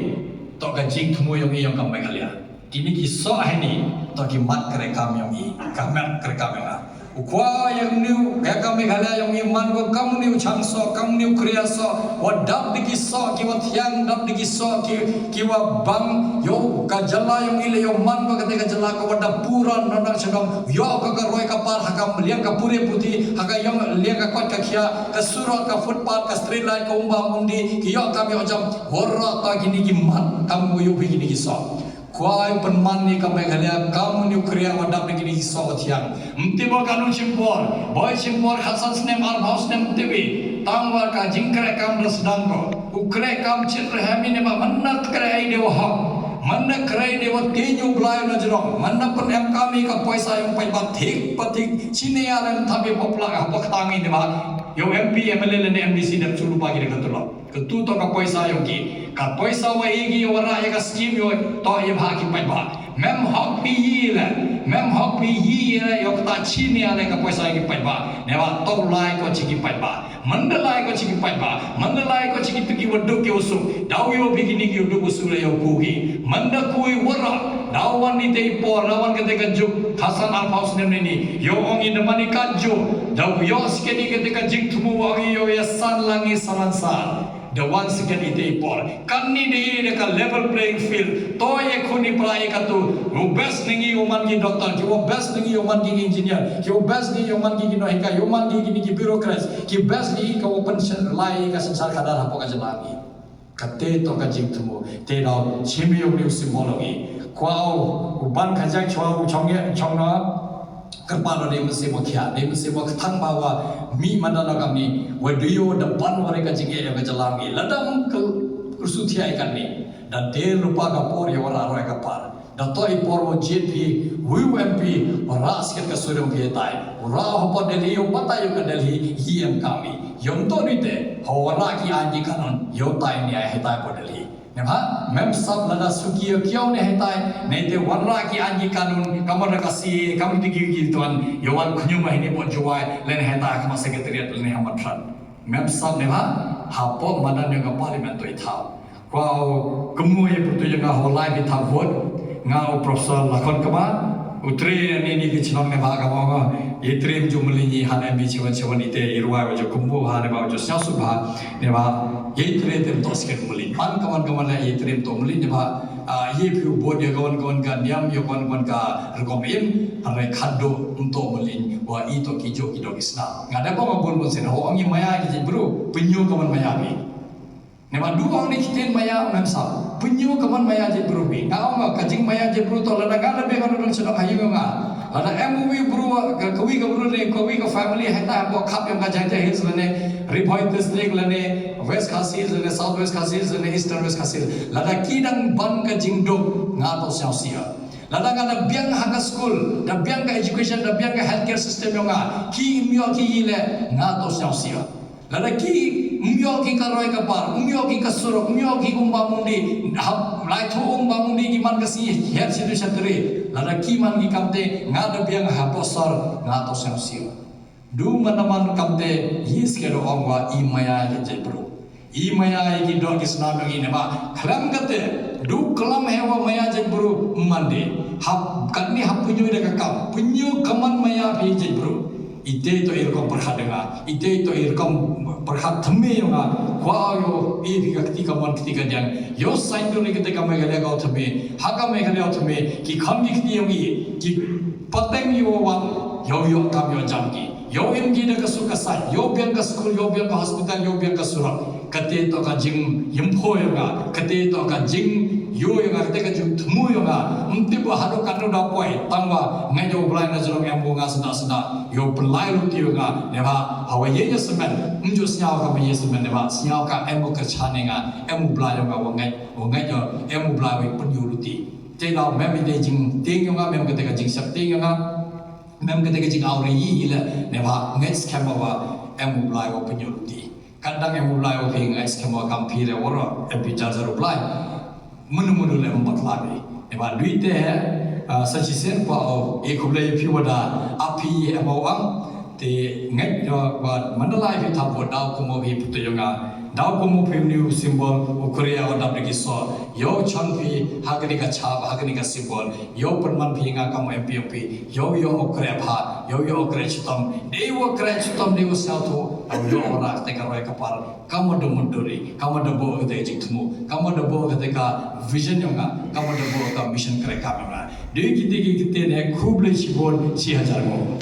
to ka jing thumo yo ngi yong kam Meghalaya kini ki so ai ni to ki mat kare kam yo ngi kamat kare kam nga Kwa yang new kaya Meghalaya yang iman ko kamu new changso kamu new kriaso wadap dikiso ki wathiang dap dikiso ki wa bang yo ka jala yang ile yo man ko ketika jala ko wadap puran nonang sedang yo ka roi ka par hakam liang ka pure putih haka yang liang ka kot ka khia ka surot ka footpath ka street light ka umba mundi ki yo kami ojam horra ta gini ki man kamu yo begini kiso Kuai penmani ka Meghalaya kamu ni kriya wadap ni kini hisau tiang. Mtibo kanu cimpor, boy cimpor khasan snem arhaus nem mtibi. Tangwar ka jingkre kam resdang ko. Ukre kam citra hami ne ma mannat kre dewa hak. Manna kre dewa tenyu blai na jerong. Manna pen em kami ka paisa yang pai batik patik sine alam thabi popla ka paktangi ne ma. Yo MP MLA ne MDC ne chulu pagi ne katulok. Ketu to ka paisa yang ki ka paisa wa igi wara ya ka scheme yo to ye bha ki pai ba mem hok pi yi la yo ta chi ni ale ka paisa ki pai ba ne wa to lai ko chi ki pai ba mandalai ko chi ki pai ba mandalai ko chi ki tu ki wodu ke usu daw yo bi ki ni ki wodu usu le yo ku gi manda kui wara dawan ni te por lawan ke te ka juk Hasan Al Faus ne ni yo ong in mani ka jo daw yo ske ni ke te ka jing thumu wa yo ya san langi salansa the one second ite por kanni de ka level playing field to ye khuni prai ka tu best ningi uman ki doctor ki best ningi uman ki engineer ki best ningi uman ki no hika uman ki ki bureaucrat ki best ni ka open lai ka sansar kadar hapo ka jalani kate to ka jing tumu te dau chimi yo ni symbology kwao uban khajak chwa chongye chongna kerpalo de mesti mokhya de mesti mok thang bawa mi mandala kami wadiyo depan mereka jinge ya kejalangi ladang ke kursutia ikan ni dan de lupa ka por ya ora roy ka par da toy por mo JP WMP ora sket ka surong ke tai ora hopo Delhi yo pata yo ka Delhi hiem kami yom to ni te hora ki anji kanon yo tai ni ai tai po Delhi Nemha mem sab lada sukiyo kiau ne hetai ne te warra ki anji kanun kamar kasi kamu tigi gi tuan yawan kunyu ma ini pon juai len hetai kama sekretariat len hamatran mem sab nemha hapo madan yang parlimen to ithau kwao kemu ye putu yang holai bi thavot ngau profesor lakon kama utre ni ki chinong ne ba kama itrim jumli han MB chiwan chiwan ite irwa jo kemu ha ne ba jo syasu ba ne ba ye trem to sket muli pan kawan la ye trem to muli ne ba ye phu bod ye kawan ka niam yo kawan ka rekomend hare khaddo untuk muli wa ito ki jo ki do isna ngada ko mabul bon sen ho angi maya ki bro penyu kawan maya ni ne ba du ang ni kiten maya mem sa penyu kawan maya je bro bi ngau ma kajing maya je bro to la ngala be kan don sedok hayu nga ada MV bro kawi ka bro ne kawi ka family heta bo khap yang ka jaite hills lene Ripoint district lene West Khasis lene South West Khasis lene Eastern West Khasis lada kidang ban ka jingdok ngato sia lada kana biang haka school da biang ka education da biang ka healthcare system yang ki myo ki ile ngato sia lada ki myo ki ka roi ka par myo ki ka surok myo ki umba mundi lai thu umba mundi ki man ka si health situation tere lada ki man ki kamte ngada biang ha posor ngato sia du manaman kamte yis kero ongwa imaya je bro imaya ki do islam ngi ne ba khlam kate du kalam hewa maya je bro mande hab kanni hab punyu de ka punyu kaman maya bi je bro ite to irkom perhadanga ite to irkom perhat thme nga kwa yo e bi ketika man ketika dan yo sign do ne ketika Meghalaya ka thme haka Meghalaya thme ki khamgi khni yogi ki pateng yo wan yo kam yo jamki yo imgi de kasuka sai yo biang ka school yo biang ka hospital yo biang ka surat kate to ka jing yimpo yo nga kate to ka jing yo yang kate ka jing thmu yo nga umti bo haro kanu da poi tangwa ngai jo blai na jong yang bo nga sada yo pelai lu ti yo nga ne ba hawa ye ye semen umjo snyao ka ye semen ne ba snyao ka emo ka chane nga emo blai yo nga wo ngai jo emo blai we pun yo lu ti te na mem de jing ting yo nga mem kate ka jing sap ting yo nga mem ketika jing aure yi ile ne ba next camera wa emu blai wa penyuluti kadang emu blai wa ping next camera kampi le woro epi charger blai munu le membaklabi ne ba duite sajisen pa o e kuble pi wada api emo ang ti ngai wa mandalai bi tha bo dau ko mo bi putu yonga dau ko mo phim new symbol ukriya wa dab ki so yo chang phi hagani ka chha hagani ka symbol yo perman phi nga kam mpop yo ukriya pha yo ukriya chitam dewa ukriya chitam dewa sautu yo ora te ka roi ka par kamodo munduri kamodo bo te jikmu kamodo bo te ka vision yonga kamodo bo ka mission kare kamera dewi kite ne khub le chibol 6000 mo